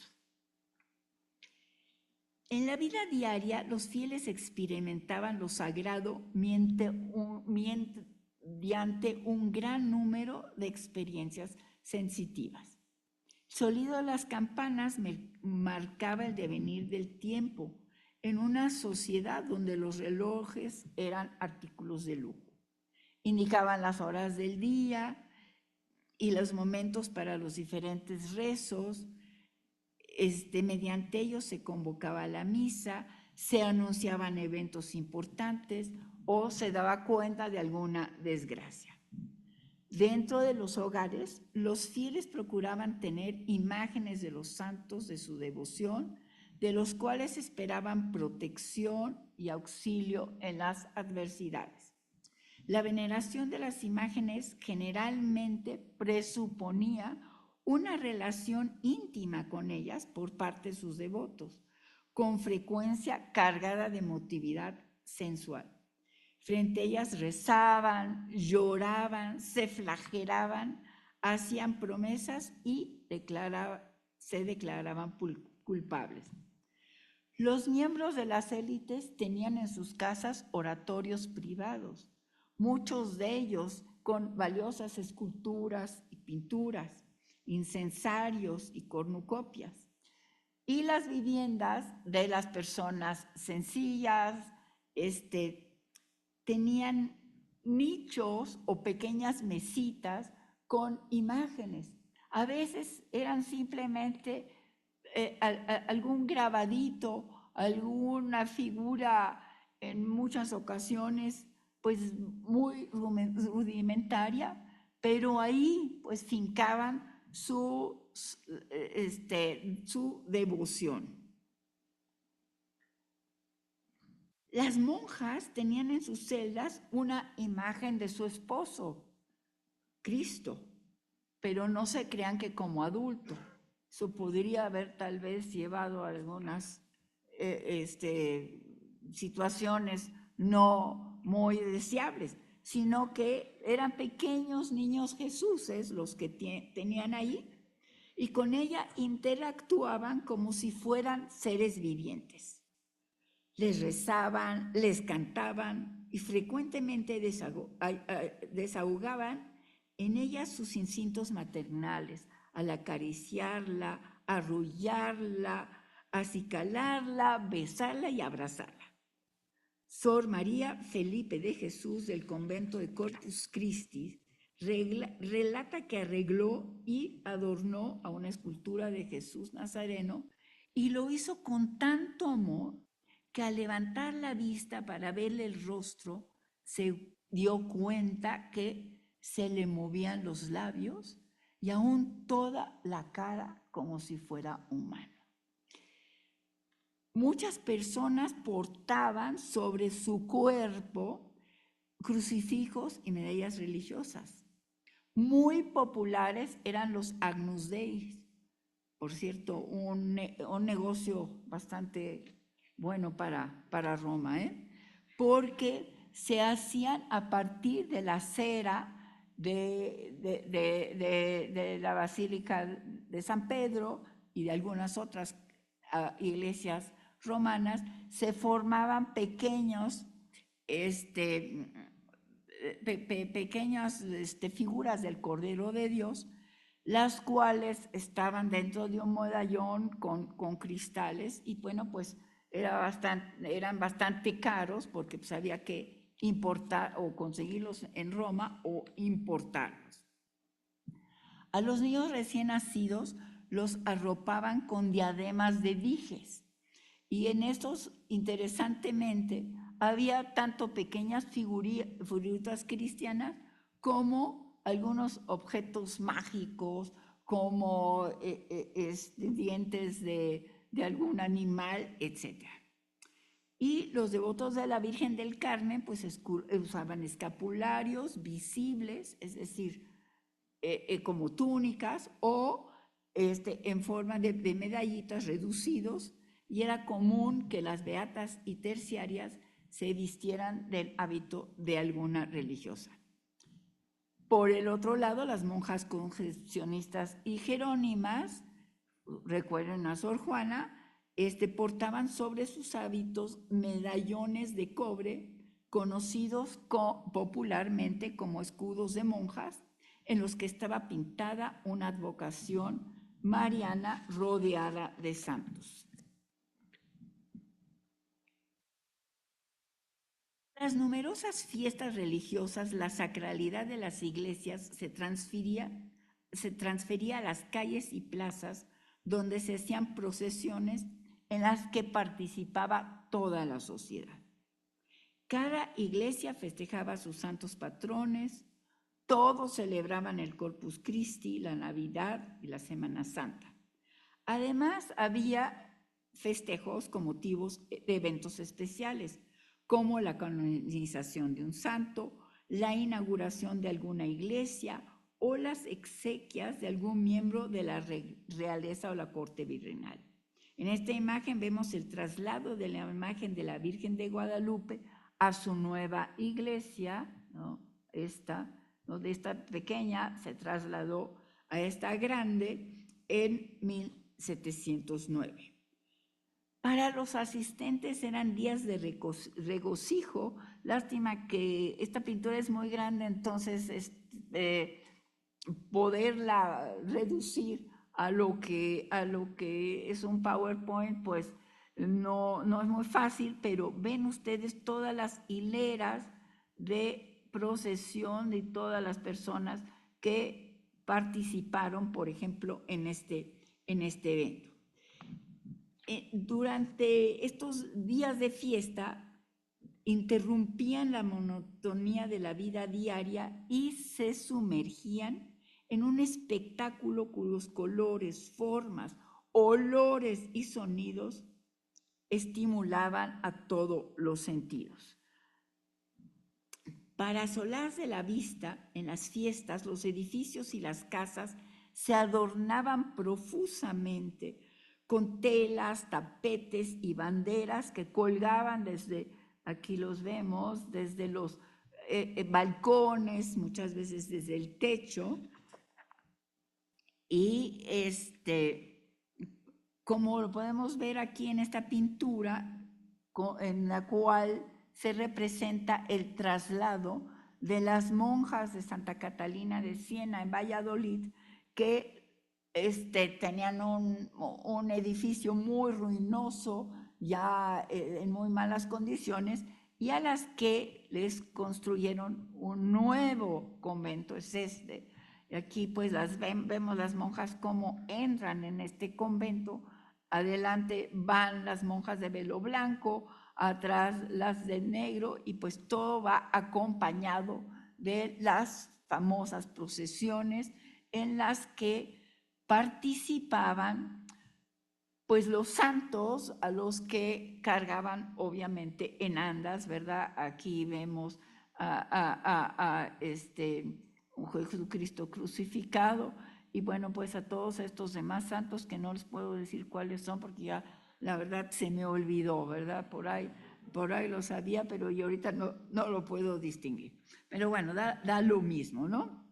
Speaker 7: En la vida diaria, los fieles experimentaban lo sagrado mediante un gran número de experiencias sensitivas. El sonido de las campanas marcaba el devenir del tiempo en una sociedad donde los relojes eran artículos de lujo. Indicaban las horas del día y los momentos para los diferentes rezos. Mediante ellos se convocaba a la misa, se anunciaban eventos importantes o se daba cuenta de alguna desgracia. Dentro de los hogares, los fieles procuraban tener imágenes de los santos de su devoción, de los cuales esperaban protección y auxilio en las adversidades. La veneración de las imágenes generalmente presuponía una relación íntima con ellas por parte de sus devotos, con frecuencia cargada de emotividad sensual. Frente a ellas rezaban, lloraban, se flagelaban, hacían promesas y se declaraban culpables. Los miembros de las élites tenían en sus casas oratorios privados, muchos de ellos con valiosas esculturas y pinturas, incensarios y cornucopias. Y las viviendas de las personas sencillas tenían nichos o pequeñas mesitas con imágenes. A veces eran simplemente algún grabadito, alguna figura, en muchas ocasiones pues muy rudimentaria, pero ahí pues fincaban su devoción. Las monjas tenían en sus celdas una imagen de su esposo, Cristo, pero no se crean que como adulto. Eso podría haber tal vez llevado a algunas situaciones no muy deseables, sino que eran pequeños niños Jesuses los que tenían ahí, y con ella interactuaban como si fueran seres vivientes. Les rezaban, les cantaban y frecuentemente desahogaban en ella sus instintos maternales, al acariciarla, arrullarla, acicalarla, besarla y abrazarla. Sor María Felipe de Jesús del convento de Corpus Christi relata que arregló y adornó a una escultura de Jesús Nazareno y lo hizo con tanto amor que al levantar la vista para verle el rostro se dio cuenta que se le movían los labios y aún toda la cara como si fuera humana. Muchas personas portaban sobre su cuerpo crucifijos y medallas religiosas. Muy populares eran los Agnus Dei. Por cierto, un negocio bastante bueno para Roma, porque se hacían a partir de la cera de la Basílica de San Pedro y de algunas otras iglesias romanas. Se formaban pequeñas figuras del Cordero de Dios, las cuales estaban dentro de un medallón con cristales, y bueno, pues eran bastante caros porque pues había que importar o conseguirlos en Roma o importarlos. A los niños recién nacidos los arropaban con diademas de dijes, y en estos, interesantemente, había tanto pequeñas figuritas cristianas como algunos objetos mágicos, como dientes de algún animal, etc. Y los devotos de la Virgen del Carmen pues usaban escapularios visibles, es decir, como túnicas o en forma de medallitas reducidos, y era común que las beatas y terciarias se vistieran del hábito de alguna religiosa. Por el otro lado, las monjas concepcionistas y jerónimas, recuerden a Sor Juana, portaban sobre sus hábitos medallones de cobre, conocidos popularmente como escudos de monjas, en los que estaba pintada una advocación mariana rodeada de santos. Las numerosas fiestas religiosas, la sacralidad de las iglesias se transfería a las calles y plazas, donde se hacían procesiones en las que participaba toda la sociedad. Cada iglesia festejaba a sus santos patrones, todos celebraban el Corpus Christi, la Navidad y la Semana Santa. Además, había festejos con motivos de eventos especiales, como la canonización de un santo, la inauguración de alguna iglesia o las exequias de algún miembro de la realeza o la corte virreinal. En esta imagen vemos el traslado de la imagen de la Virgen de Guadalupe a su nueva iglesia, ¿no? De esta pequeña se trasladó a esta grande en 1709. Para los asistentes eran días de regocijo. Lástima que esta pintura es muy grande, entonces poderla reducir a lo que es un PowerPoint, pues no es muy fácil, pero ven ustedes todas las hileras de procesión de todas las personas que participaron, por ejemplo, en este evento. Durante estos días de fiesta interrumpían la monotonía de la vida diaria y se sumergían en un espectáculo cuyos colores, formas, olores y sonidos estimulaban a todos los sentidos. Para asolarse la vista, en las fiestas, los edificios y las casas se adornaban profusamente con telas, tapetes y banderas que colgaban desde, aquí los vemos, desde los balcones, muchas veces desde el techo. Y como lo podemos ver aquí en esta pintura, en la cual se representa el traslado de las monjas de Santa Catalina de Siena en Valladolid, que tenían un edificio muy ruinoso, ya en muy malas condiciones, y a las que les construyeron un nuevo convento, es este. Y aquí pues vemos las monjas cómo entran en este convento. Adelante van las monjas de velo blanco, atrás las de negro, y pues todo va acompañado de las famosas procesiones en las que participaban pues los santos a los que cargaban obviamente en andas, ¿verdad? Aquí vemos a un Jesucristo crucificado, y bueno, pues a todos estos demás santos que no les puedo decir cuáles son porque ya la verdad se me olvidó, ¿verdad? Por ahí lo sabía, pero yo ahorita no lo puedo distinguir. Pero bueno, da lo mismo, ¿no?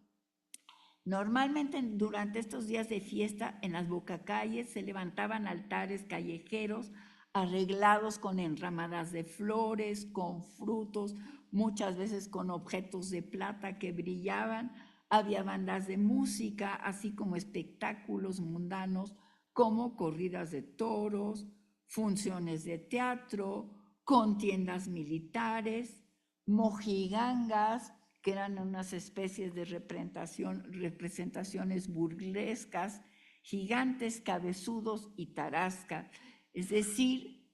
Speaker 7: Normalmente durante estos días de fiesta en las bocacalles se levantaban altares callejeros arreglados con enramadas de flores, con frutos, muchas veces con objetos de plata que brillaban. Había bandas de música, así como espectáculos mundanos como corridas de toros, funciones de teatro, contiendas militares, mojigangas, que eran unas especies de representaciones burlescas, gigantes cabezudos y tarasca. Es decir,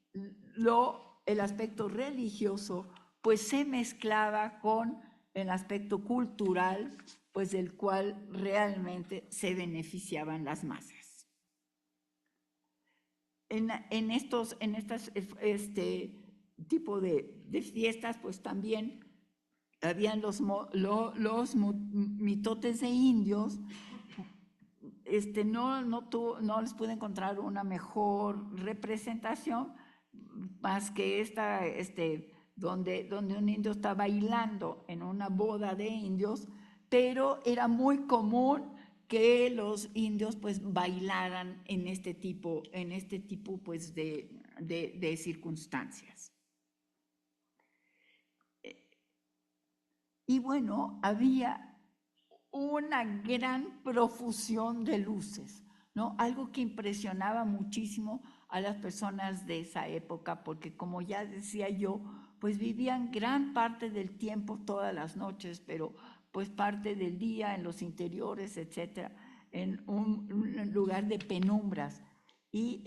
Speaker 7: el aspecto religioso pues se mezclaba con el aspecto cultural, pues del cual realmente se beneficiaban las masas. En estas tipo de fiestas, pues también habían los mitotes de indios. No les pude encontrar una mejor representación más que esta, donde un indio está bailando en una boda de indios, pero era muy común que los indios pues bailaran en este tipo pues de circunstancias. Y bueno, había una gran profusión de luces, ¿no? Algo que impresionaba muchísimo a las personas de esa época, porque como ya decía yo, pues vivían gran parte del tiempo, todas las noches, pero pues parte del día en los interiores, etcétera, en un lugar de penumbras. Y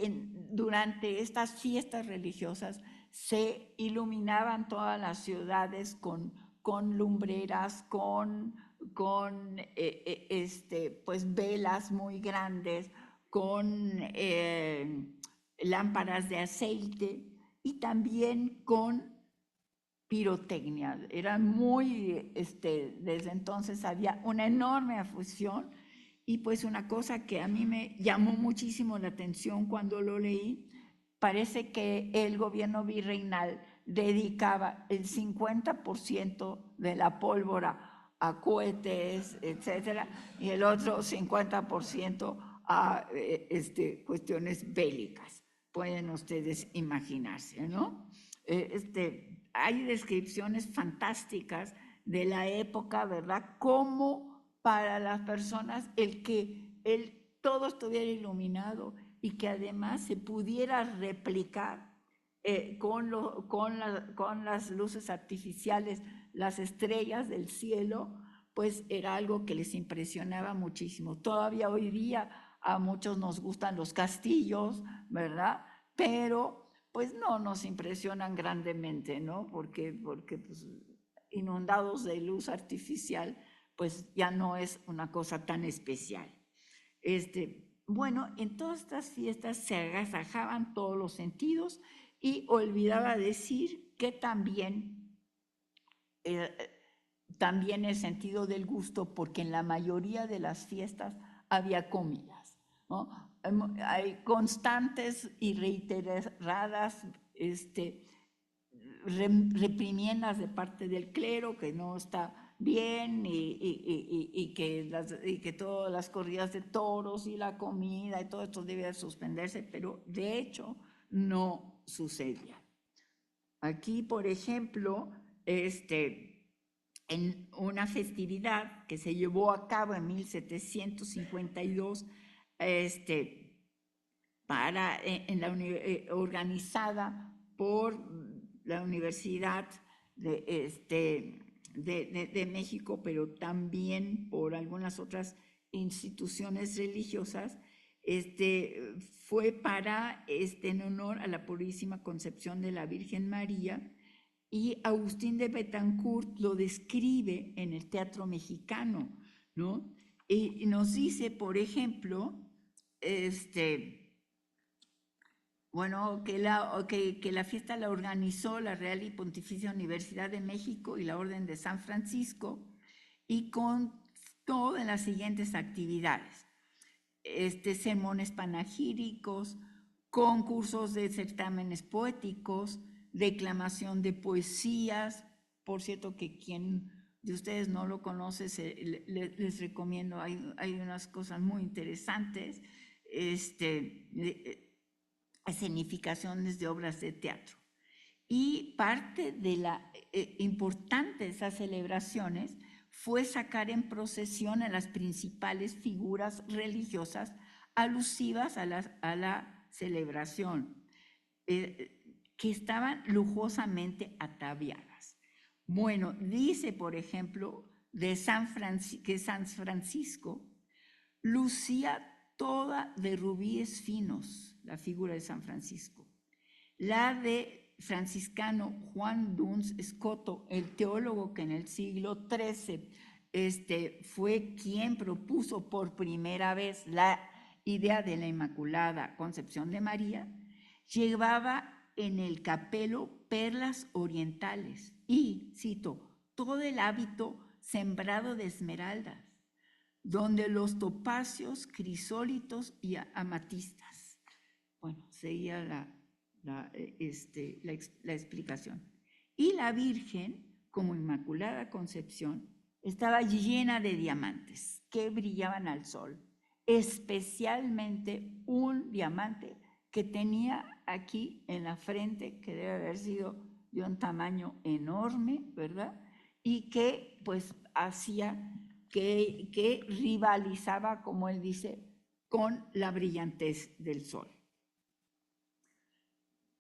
Speaker 7: durante estas fiestas religiosas se iluminaban todas las ciudades con lumbreras, con pues velas muy grandes, con lámparas de aceite y también con pirotecnia. Era muy, desde entonces había una enorme afición y pues una cosa que a mí me llamó muchísimo la atención cuando lo leí, parece que el gobierno virreinal dedicaba el 50% de la pólvora a cohetes, etcétera, y el otro 50% a cuestiones bélicas. Pueden ustedes imaginarse, ¿no? Hay descripciones fantásticas de la época, ¿verdad? Como para las personas el que todo estuviera iluminado y que además se pudiera replicar con las luces artificiales, las estrellas del cielo, pues era algo que les impresionaba muchísimo. Todavía hoy día a muchos nos gustan los castillos, ¿verdad? Pero pues no nos impresionan grandemente, ¿no? Porque pues, inundados de luz artificial, pues ya no es una cosa tan especial. Bueno, en todas estas fiestas se agasajaban todos los sentidos y olvidaba decir que también el sentido del gusto, porque en la mayoría de las fiestas había comidas, ¿no? Hay constantes y reiteradas reprimiendas de parte del clero que no está bien y que todas las corridas de toros y la comida y todo esto debe suspenderse, pero de hecho no sucedía. Aquí, por ejemplo, en una festividad que se llevó a cabo en 1752, organizada por la Universidad de México, pero también por algunas otras instituciones religiosas, fue en honor a la Purísima Concepción de la Virgen María, y Agustín de Betancourt lo describe en el teatro mexicano, ¿no? Y nos dice, por ejemplo, bueno, que la fiesta la organizó la Real y Pontificia Universidad de México y la Orden de San Francisco, y constó de las siguientes actividades: sermones panegíricos, concursos de certámenes poéticos, declamación de poesías. Por cierto, que quien de ustedes no lo conoce, les recomiendo, hay unas cosas muy interesantes, escenificaciones de obras de teatro. Y parte de la importante de esas celebraciones fue sacar en procesión a las principales figuras religiosas alusivas a la celebración, que estaban lujosamente ataviadas. Bueno, dice, por ejemplo, que San Francisco lucía toda de rubíes finos, la figura de San Francisco. La de franciscano Juan Duns Escoto, el teólogo que en el siglo XIII fue quien propuso por primera vez la idea de la Inmaculada Concepción de María, llevaba en el capelo perlas orientales y, cito, todo el hábito sembrado de esmeraldas, donde los topacios, crisólitos y amatistas. Bueno, seguía la explicación. Y la Virgen, como Inmaculada Concepción, estaba llena de diamantes que brillaban al sol, especialmente un diamante que tenía aquí en la frente, que debe haber sido de un tamaño enorme, ¿verdad? Y que pues hacía que rivalizaba, como él dice, con la brillantez del sol.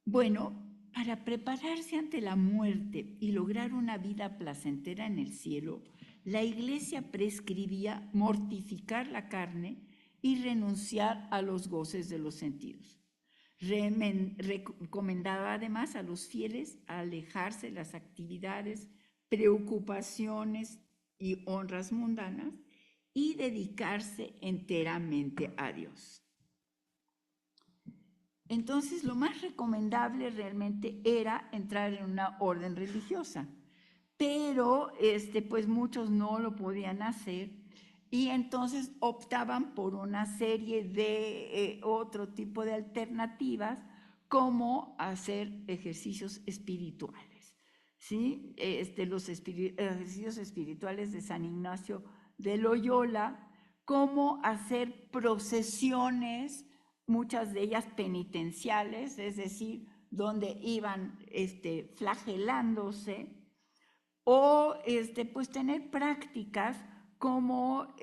Speaker 7: Bueno, para prepararse ante la muerte y lograr una vida placentera en el cielo, la Iglesia prescribía mortificar la carne y renunciar a los goces de los sentidos. Recomendaba además a los fieles a alejarse de las actividades, preocupaciones y honras mundanas y dedicarse enteramente a Dios. Entonces, lo más recomendable realmente era entrar en una orden religiosa, pero pues muchos no lo podían hacer y entonces optaban por una serie de otro tipo de alternativas, como hacer ejercicios espirituales, ¿sí? Los ejercicios espirituales de San Ignacio de Loyola, como hacer procesiones, muchas de ellas penitenciales, es decir, donde iban flagelándose, o pues tener prácticas como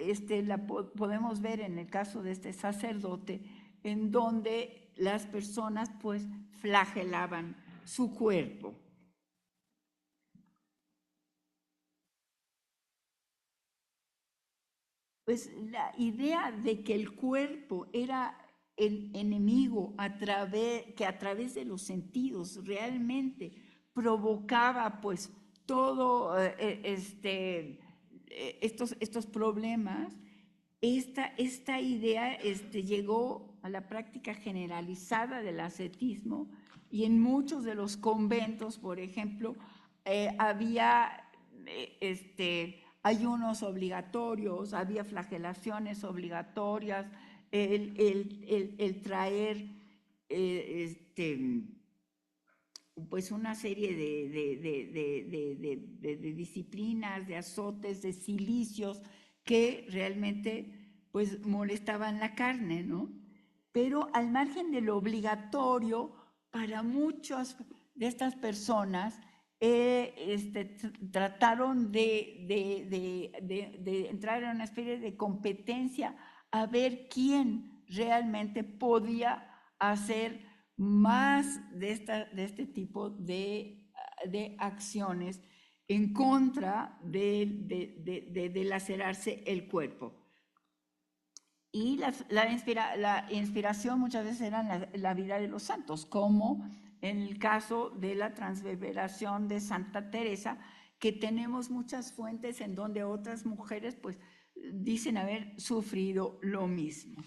Speaker 7: podemos ver en el caso de este sacerdote, en donde las personas pues flagelaban su cuerpo. Pues la idea de que el cuerpo era el enemigo que a través de los sentidos realmente provocaba pues todo estos problemas, esta idea llegó a la práctica generalizada del ascetismo, y en muchos de los conventos, por ejemplo, había ayunos obligatorios, había flagelaciones obligatorias, el traer pues una serie de disciplinas, de azotes, de cilicios que realmente pues molestaban la carne, ¿no? Pero al margen de lo obligatorio, para muchas de estas personas trataron de entrar en una especie de competencia a ver quién realmente podía hacer más de este tipo de acciones en contra de lacerarse el cuerpo. Y la inspiración muchas veces era la vida de los santos, como en el caso de la transverberación de Santa Teresa, que tenemos muchas fuentes en donde otras mujeres pues dicen haber sufrido lo mismo.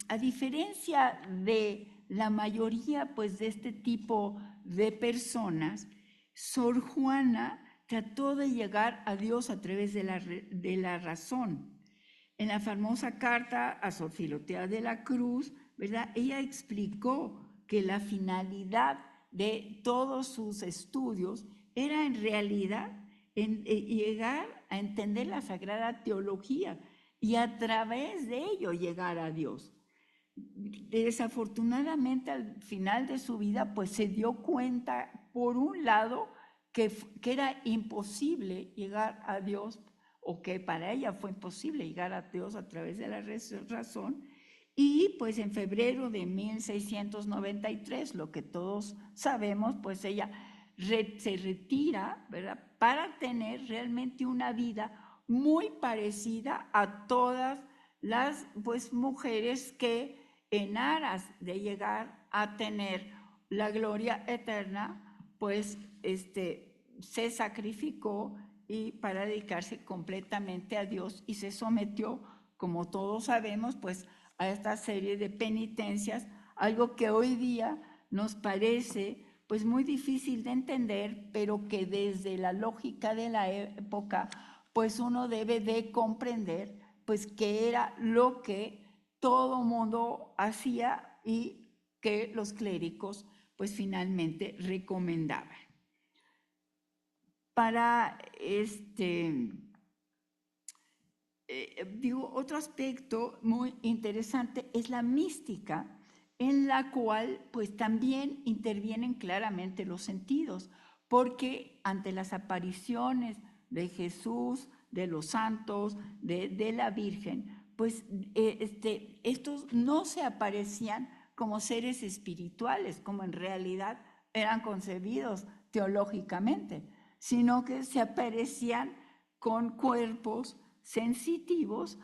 Speaker 7: A diferencia de la mayoría pues de este tipo de personas, Sor Juana trató de llegar a Dios a través de la razón. En la famosa carta a Sor Filotea de la Cruz, ¿verdad?, ella explicó que la finalidad de todos sus estudios era en realidad llegar a entender la Sagrada Teología y a través de ello llegar a Dios. Desafortunadamente, al final de su vida, pues se dio cuenta, por un lado, que era imposible llegar a Dios, o que para ella fue imposible llegar a Dios a través de la razón, y pues en febrero de 1693, lo que todos sabemos, pues ella se retira, ¿verdad?, para tener realmente una vida muy parecida a todas las pues mujeres que en aras de llegar a tener la gloria eterna, pues se sacrificó y para dedicarse completamente a Dios, y se sometió, como todos sabemos, pues a esta serie de penitencias, algo que hoy día nos parece pues muy difícil de entender, pero que desde la lógica de la época pues uno debe de comprender pues que era lo que todo mundo hacía y que los clérigos pues finalmente recomendaban. Para otro aspecto muy interesante es la mística, en la cual pues también intervienen claramente los sentidos, porque ante las apariciones de Jesús, de los santos, de la Virgen, pues estos no se aparecían como seres espirituales, como en realidad eran concebidos teológicamente, sino que se aparecían con cuerpos sensitivos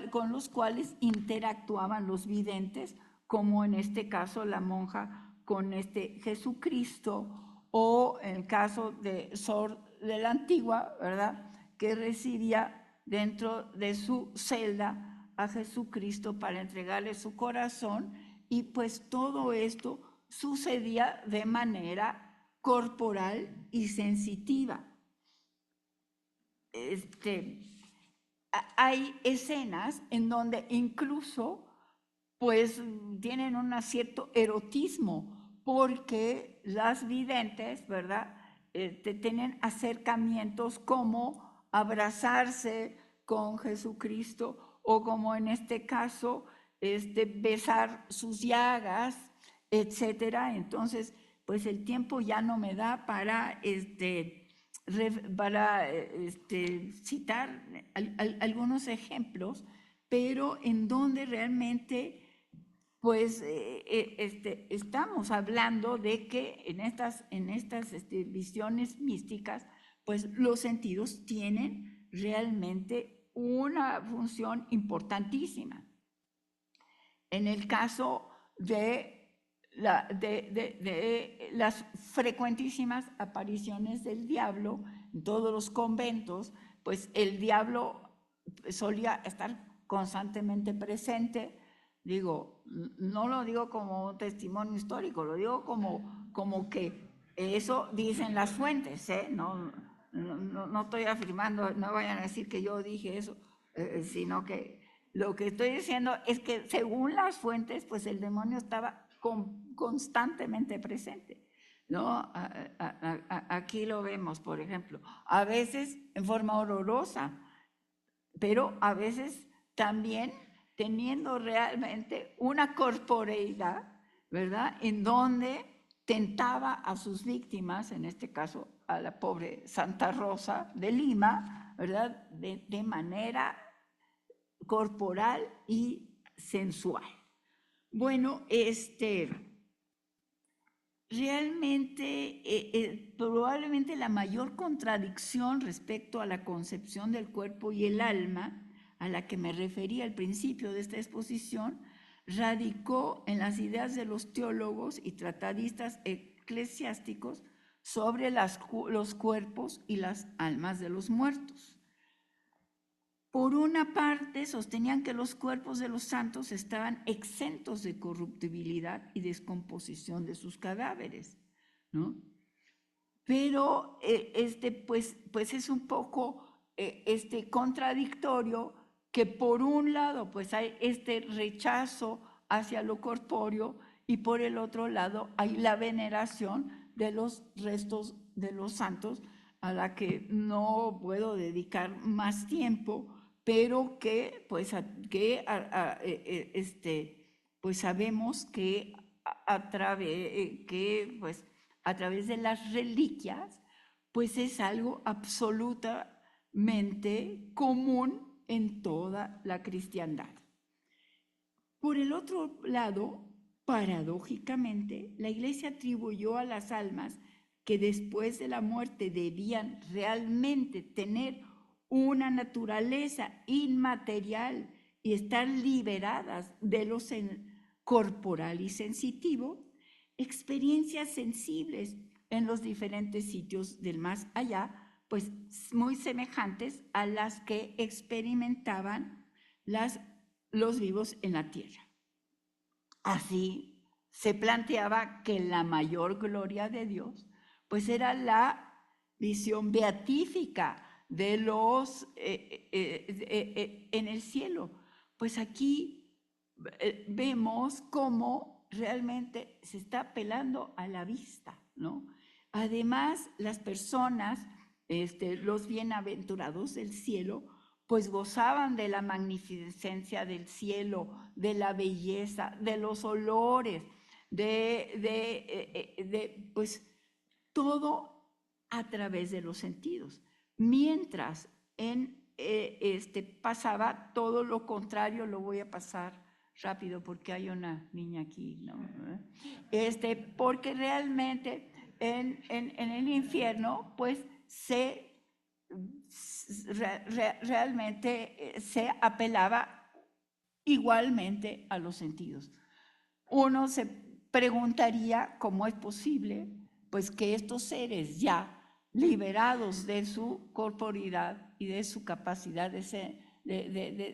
Speaker 7: con los cuales interactuaban los videntes, como en este caso la monja con Jesucristo, o en el caso de Sor de la antigua, ¿verdad?, que recibía dentro de su celda a Jesucristo para entregarle su corazón, y pues todo esto sucedía de manera corporal y sensitiva. Hay escenas en donde incluso pues tienen un cierto erotismo, porque las videntes, ¿verdad?, tienen acercamientos como abrazarse con Jesucristo, o como en este caso, besar sus llagas, etcétera. Entonces, pues el tiempo ya no me da para citar algunos ejemplos, pero en donde realmente pues estamos hablando de que en estas visiones místicas, pues los sentidos tienen realmente una función importantísima. En el caso de las frecuentísimas apariciones del diablo en todos los conventos, pues el diablo solía estar constantemente presente. Digo, no lo digo como un testimonio histórico, lo digo como que eso dicen las fuentes, ¿eh? No estoy afirmando, no vayan a decir que yo dije eso, sino que lo que estoy diciendo es que según las fuentes, pues el demonio estaba constantemente presente, ¿no? Aquí lo vemos, por ejemplo, a veces en forma horrorosa, pero a veces también teniendo realmente una corporeidad, ¿verdad?, en donde tentaba a sus víctimas, en este caso a la pobre Santa Rosa de Lima, ¿verdad?, de manera corporal y sensual. Bueno, realmente, probablemente la mayor contradicción respecto a la concepción del cuerpo y el alma, a la que me referí al principio de esta exposición, radicó en las ideas de los teólogos y tratadistas eclesiásticos sobre los cuerpos y las almas de los muertos. Por una parte, sostenían que los cuerpos de los santos estaban exentos de corruptibilidad y descomposición de sus cadáveres, ¿no? Pero pues es un poco contradictorio que por un lado pues hay este rechazo hacia lo corpóreo, y por el otro lado hay la veneración de los restos de los santos, a la que no puedo dedicar más tiempo, pero que pues sabemos que a través de las reliquias pues es algo absolutamente común en toda la cristiandad. Por el otro lado, paradójicamente, la Iglesia atribuyó a las almas que después de la muerte debían realmente tener una naturaleza inmaterial y estar liberadas de lo corporal y sensitivo, experiencias sensibles en los diferentes sitios del más allá, pues muy semejantes a las que experimentaban los vivos en la tierra. Así se planteaba que la mayor gloria de Dios pues era la visión beatífica de los en el cielo. Pues aquí vemos cómo realmente se está apelando a la vista, ¿no? Además, las personas, los bienaventurados del cielo, pues gozaban de la magnificencia del cielo, de la belleza, de los olores, pues todo a través de los sentidos. Mientras pasaba todo lo contrario. Lo voy a pasar rápido porque hay una niña aquí, ¿no? Porque realmente en el infierno pues realmente se apelaba igualmente a los sentidos. Uno se preguntaría cómo es posible pues que estos seres ya liberados de su corporidad y de su capacidad de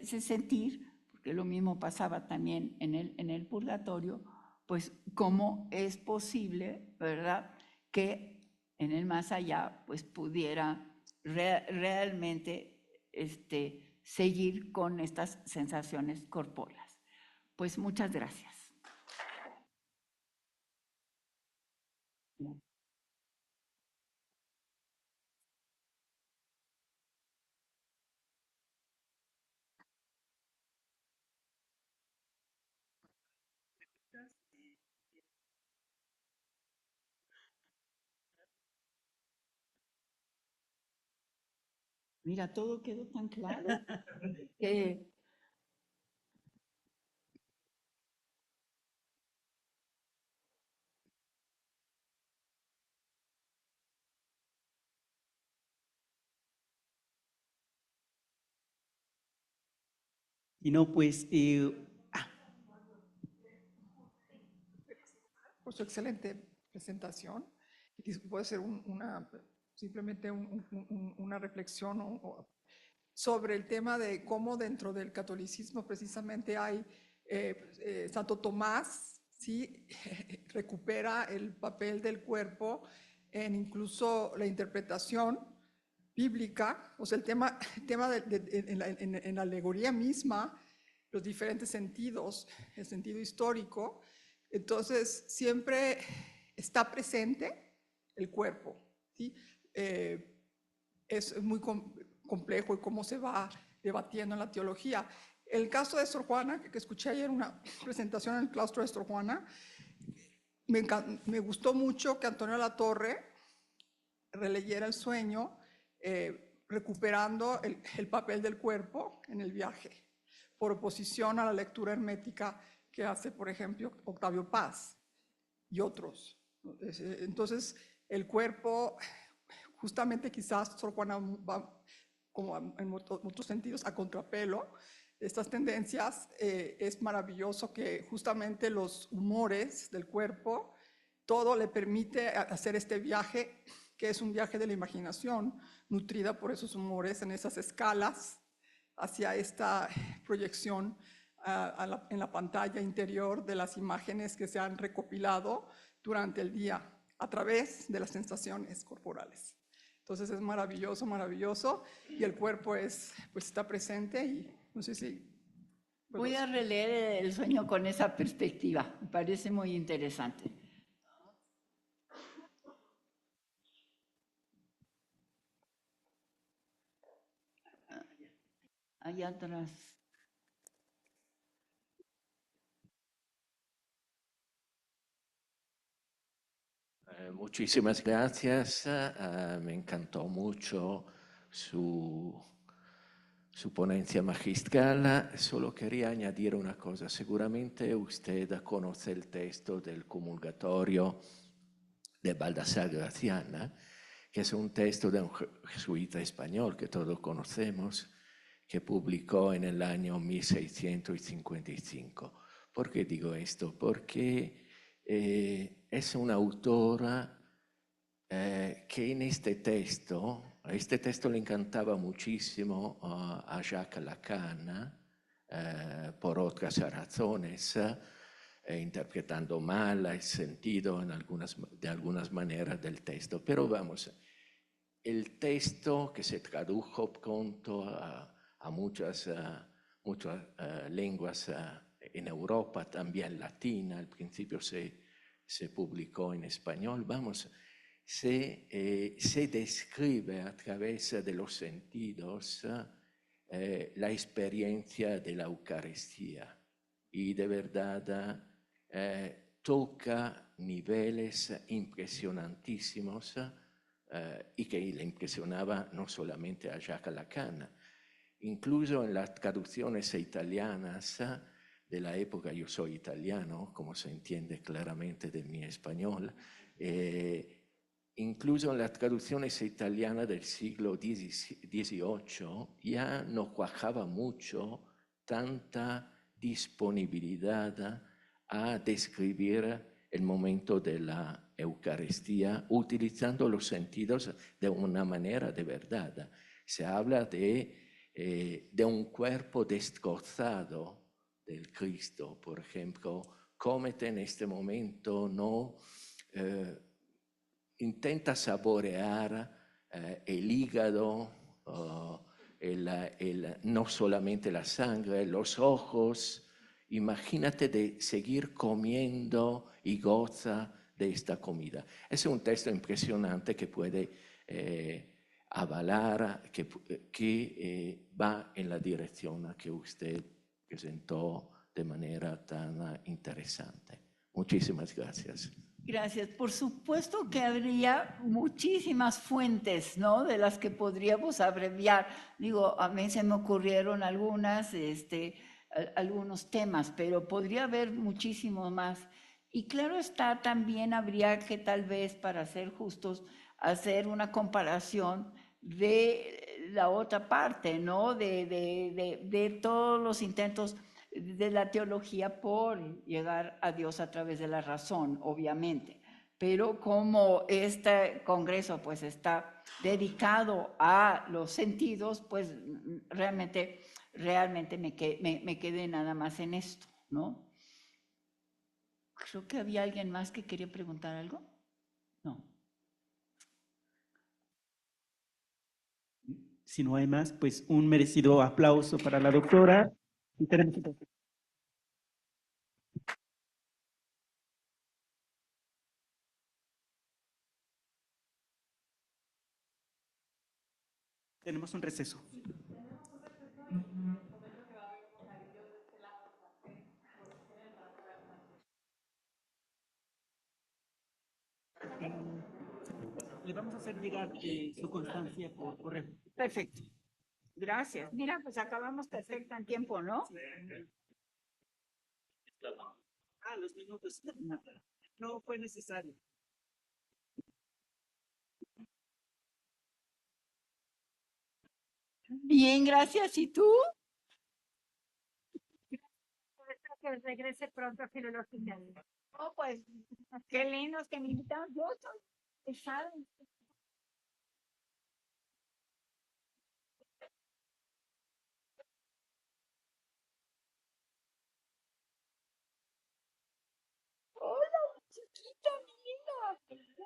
Speaker 7: sentir, porque lo mismo pasaba también en el purgatorio, pues cómo es posible, ¿verdad?, que en el más allá pues pudiera realmente seguir con estas sensaciones corpóreas. Pues muchas gracias. Mira, todo quedó tan claro que
Speaker 6: Y no, pues,
Speaker 8: por su excelente presentación. Y puede ser simplemente una reflexión sobre el tema de cómo dentro del catolicismo precisamente hay Santo Tomás, ¿sí? recupera el papel del cuerpo en incluso la interpretación bíblica, o sea, el tema en la alegoría misma, los diferentes sentidos, el sentido histórico. Entonces, siempre está presente el cuerpo, ¿sí? Es muy complejo y cómo se va debatiendo en la teología. El caso de Sor Juana, que escuché ayer una presentación en el claustro de Sor Juana, me gustó mucho que Antonio Latorre releyera el sueño, recuperando el papel del cuerpo en el viaje, por oposición a la lectura hermética que hace, por ejemplo, Octavio Paz y otros. Entonces, el cuerpo, justamente quizás Sor Juana va, como en otros sentidos, a contrapelo de estas tendencias. Es maravilloso que justamente los humores del cuerpo, todo le permite hacer este viaje, que es un viaje de la imaginación, nutrida por esos humores en esas escalas, hacia esta proyección en la pantalla interior de las imágenes que se han recopilado durante el día a través de las sensaciones corporales. Entonces es maravilloso, maravilloso, y el cuerpo pues está presente, y no sé si...
Speaker 7: Voy a releer el sueño con esa perspectiva, me parece muy interesante. Allá atrás.
Speaker 9: Muchísimas gracias. Me encantó mucho su ponencia magistral. Solo quería añadir una cosa. Seguramente usted conoce el texto del comulgatorio de Baldassar Gracián, que es un texto de un jesuita español que todos conocemos, que publicó en el año 1655. ¿Por qué digo esto? Porque es una autora que en este texto le encantaba muchísimo a Jacques Lacan, por otras razones, interpretando mal el sentido de algunas maneras del texto. Pero vamos, el texto que se tradujo pronto a muchas lenguas en Europa, también latina, al principio se publicó en español, vamos, se describe a través de los sentidos la experiencia de la Eucaristía, y de verdad toca niveles impresionantísimos, y que le impresionaba no solamente a Jacques Lacan. Incluso en las traducciones italianas de la época, yo soy italiano, como se entiende claramente de mi español, incluso en las traducciones italianas del siglo XVIII ya no cuajaba mucho tanta disponibilidad a describir el momento de la Eucaristía utilizando los sentidos de una manera de verdad. Se habla de un cuerpo destrozado del Cristo, por ejemplo. Cómete en este momento, no intenta saborear el hígado, no solamente la sangre, los ojos. Imagínate de seguir comiendo y goza de esta comida. Es un texto impresionante que puede avalar, que va en la dirección que usted presentó de manera tan interesante. Muchísimas gracias.
Speaker 7: Gracias. Por supuesto que habría muchísimas fuentes, ¿no? De las que podríamos abreviar. Digo, a mí se me ocurrieron algunas, algunos temas, pero podría haber muchísimo más. Y claro está, también habría que tal vez, para ser justos, hacer una comparación de la otra parte, ¿no? De todos los intentos de la teología por llegar a Dios a través de la razón, obviamente. Pero como este congreso pues está dedicado a los sentidos, pues realmente me quedé nada más en esto, ¿no? Creo que había alguien más que quería preguntar algo. No.
Speaker 6: Si no hay más, pues un merecido aplauso para la doctora. Y tenemos un receso. Le vamos a hacer llegar su constancia por correo.
Speaker 7: Perfecto. Gracias. Mira, pues acabamos perfecto en tiempo, ¿no?
Speaker 6: Ah, los minutos. No fue necesario.
Speaker 7: Bien, gracias. ¿Y tú?
Speaker 2: Que regrese pronto a Filología.
Speaker 7: Oh, pues, qué lindos que me invitaron. Yo estoy pesada. Hola, chiquita, mi linda. Ay, qué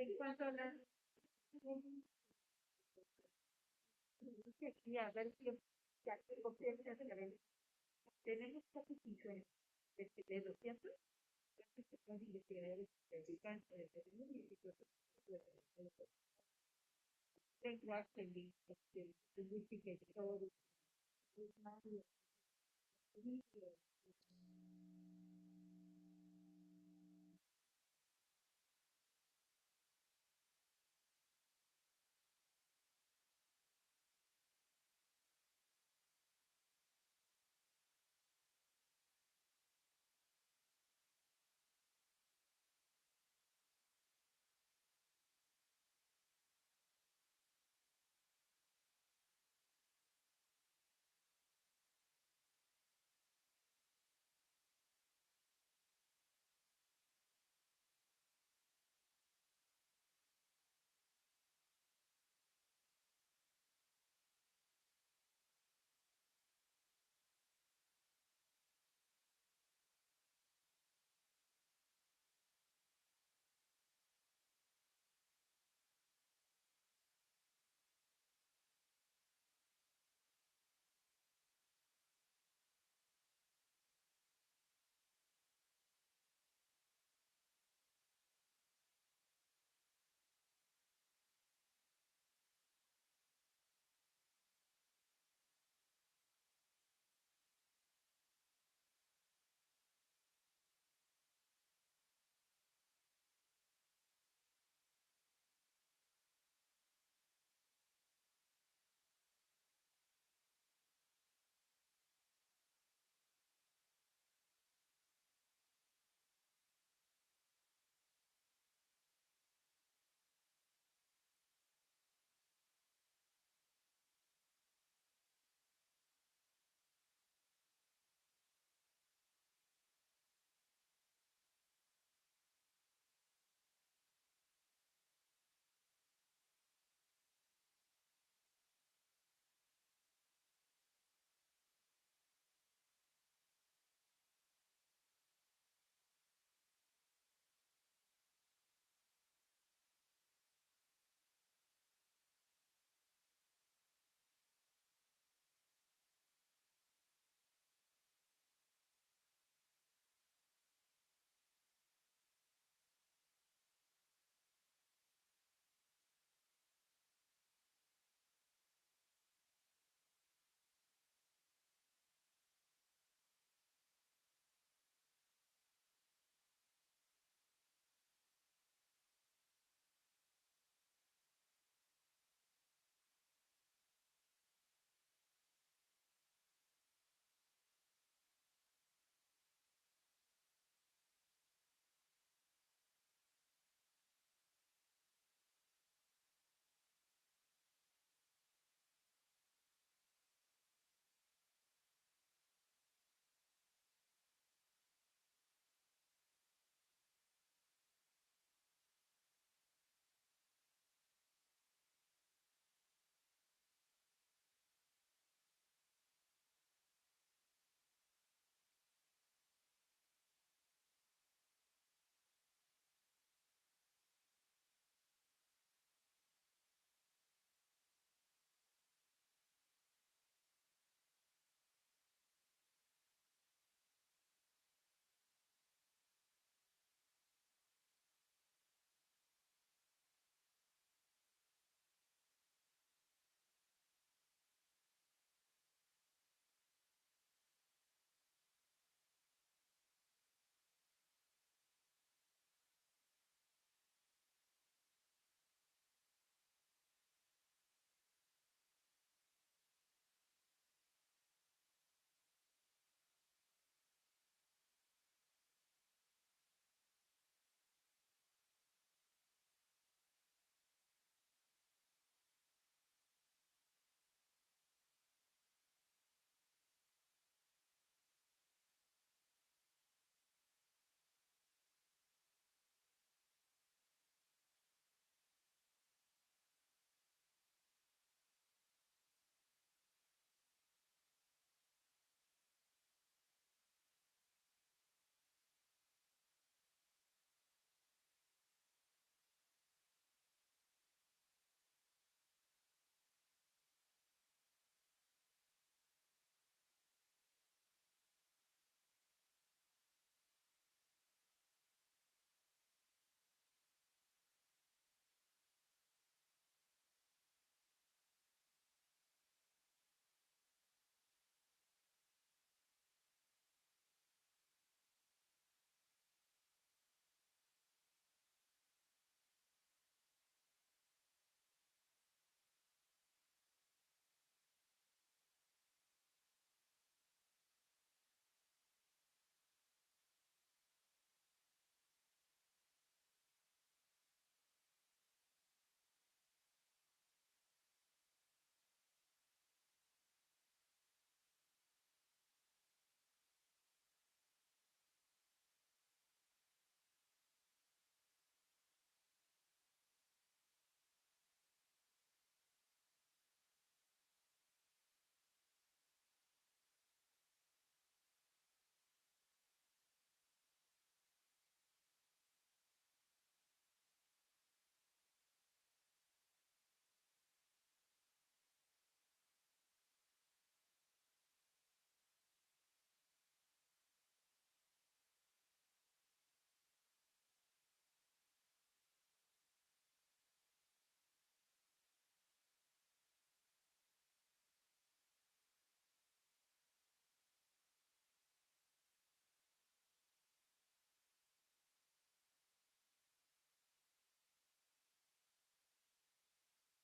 Speaker 7: en cuanto a la a ver si ya tengo piezas que ven. Tenemos casi 50 de 200 que se pueden investigar el cáncer de
Speaker 2: lenguaje lingüística histórica,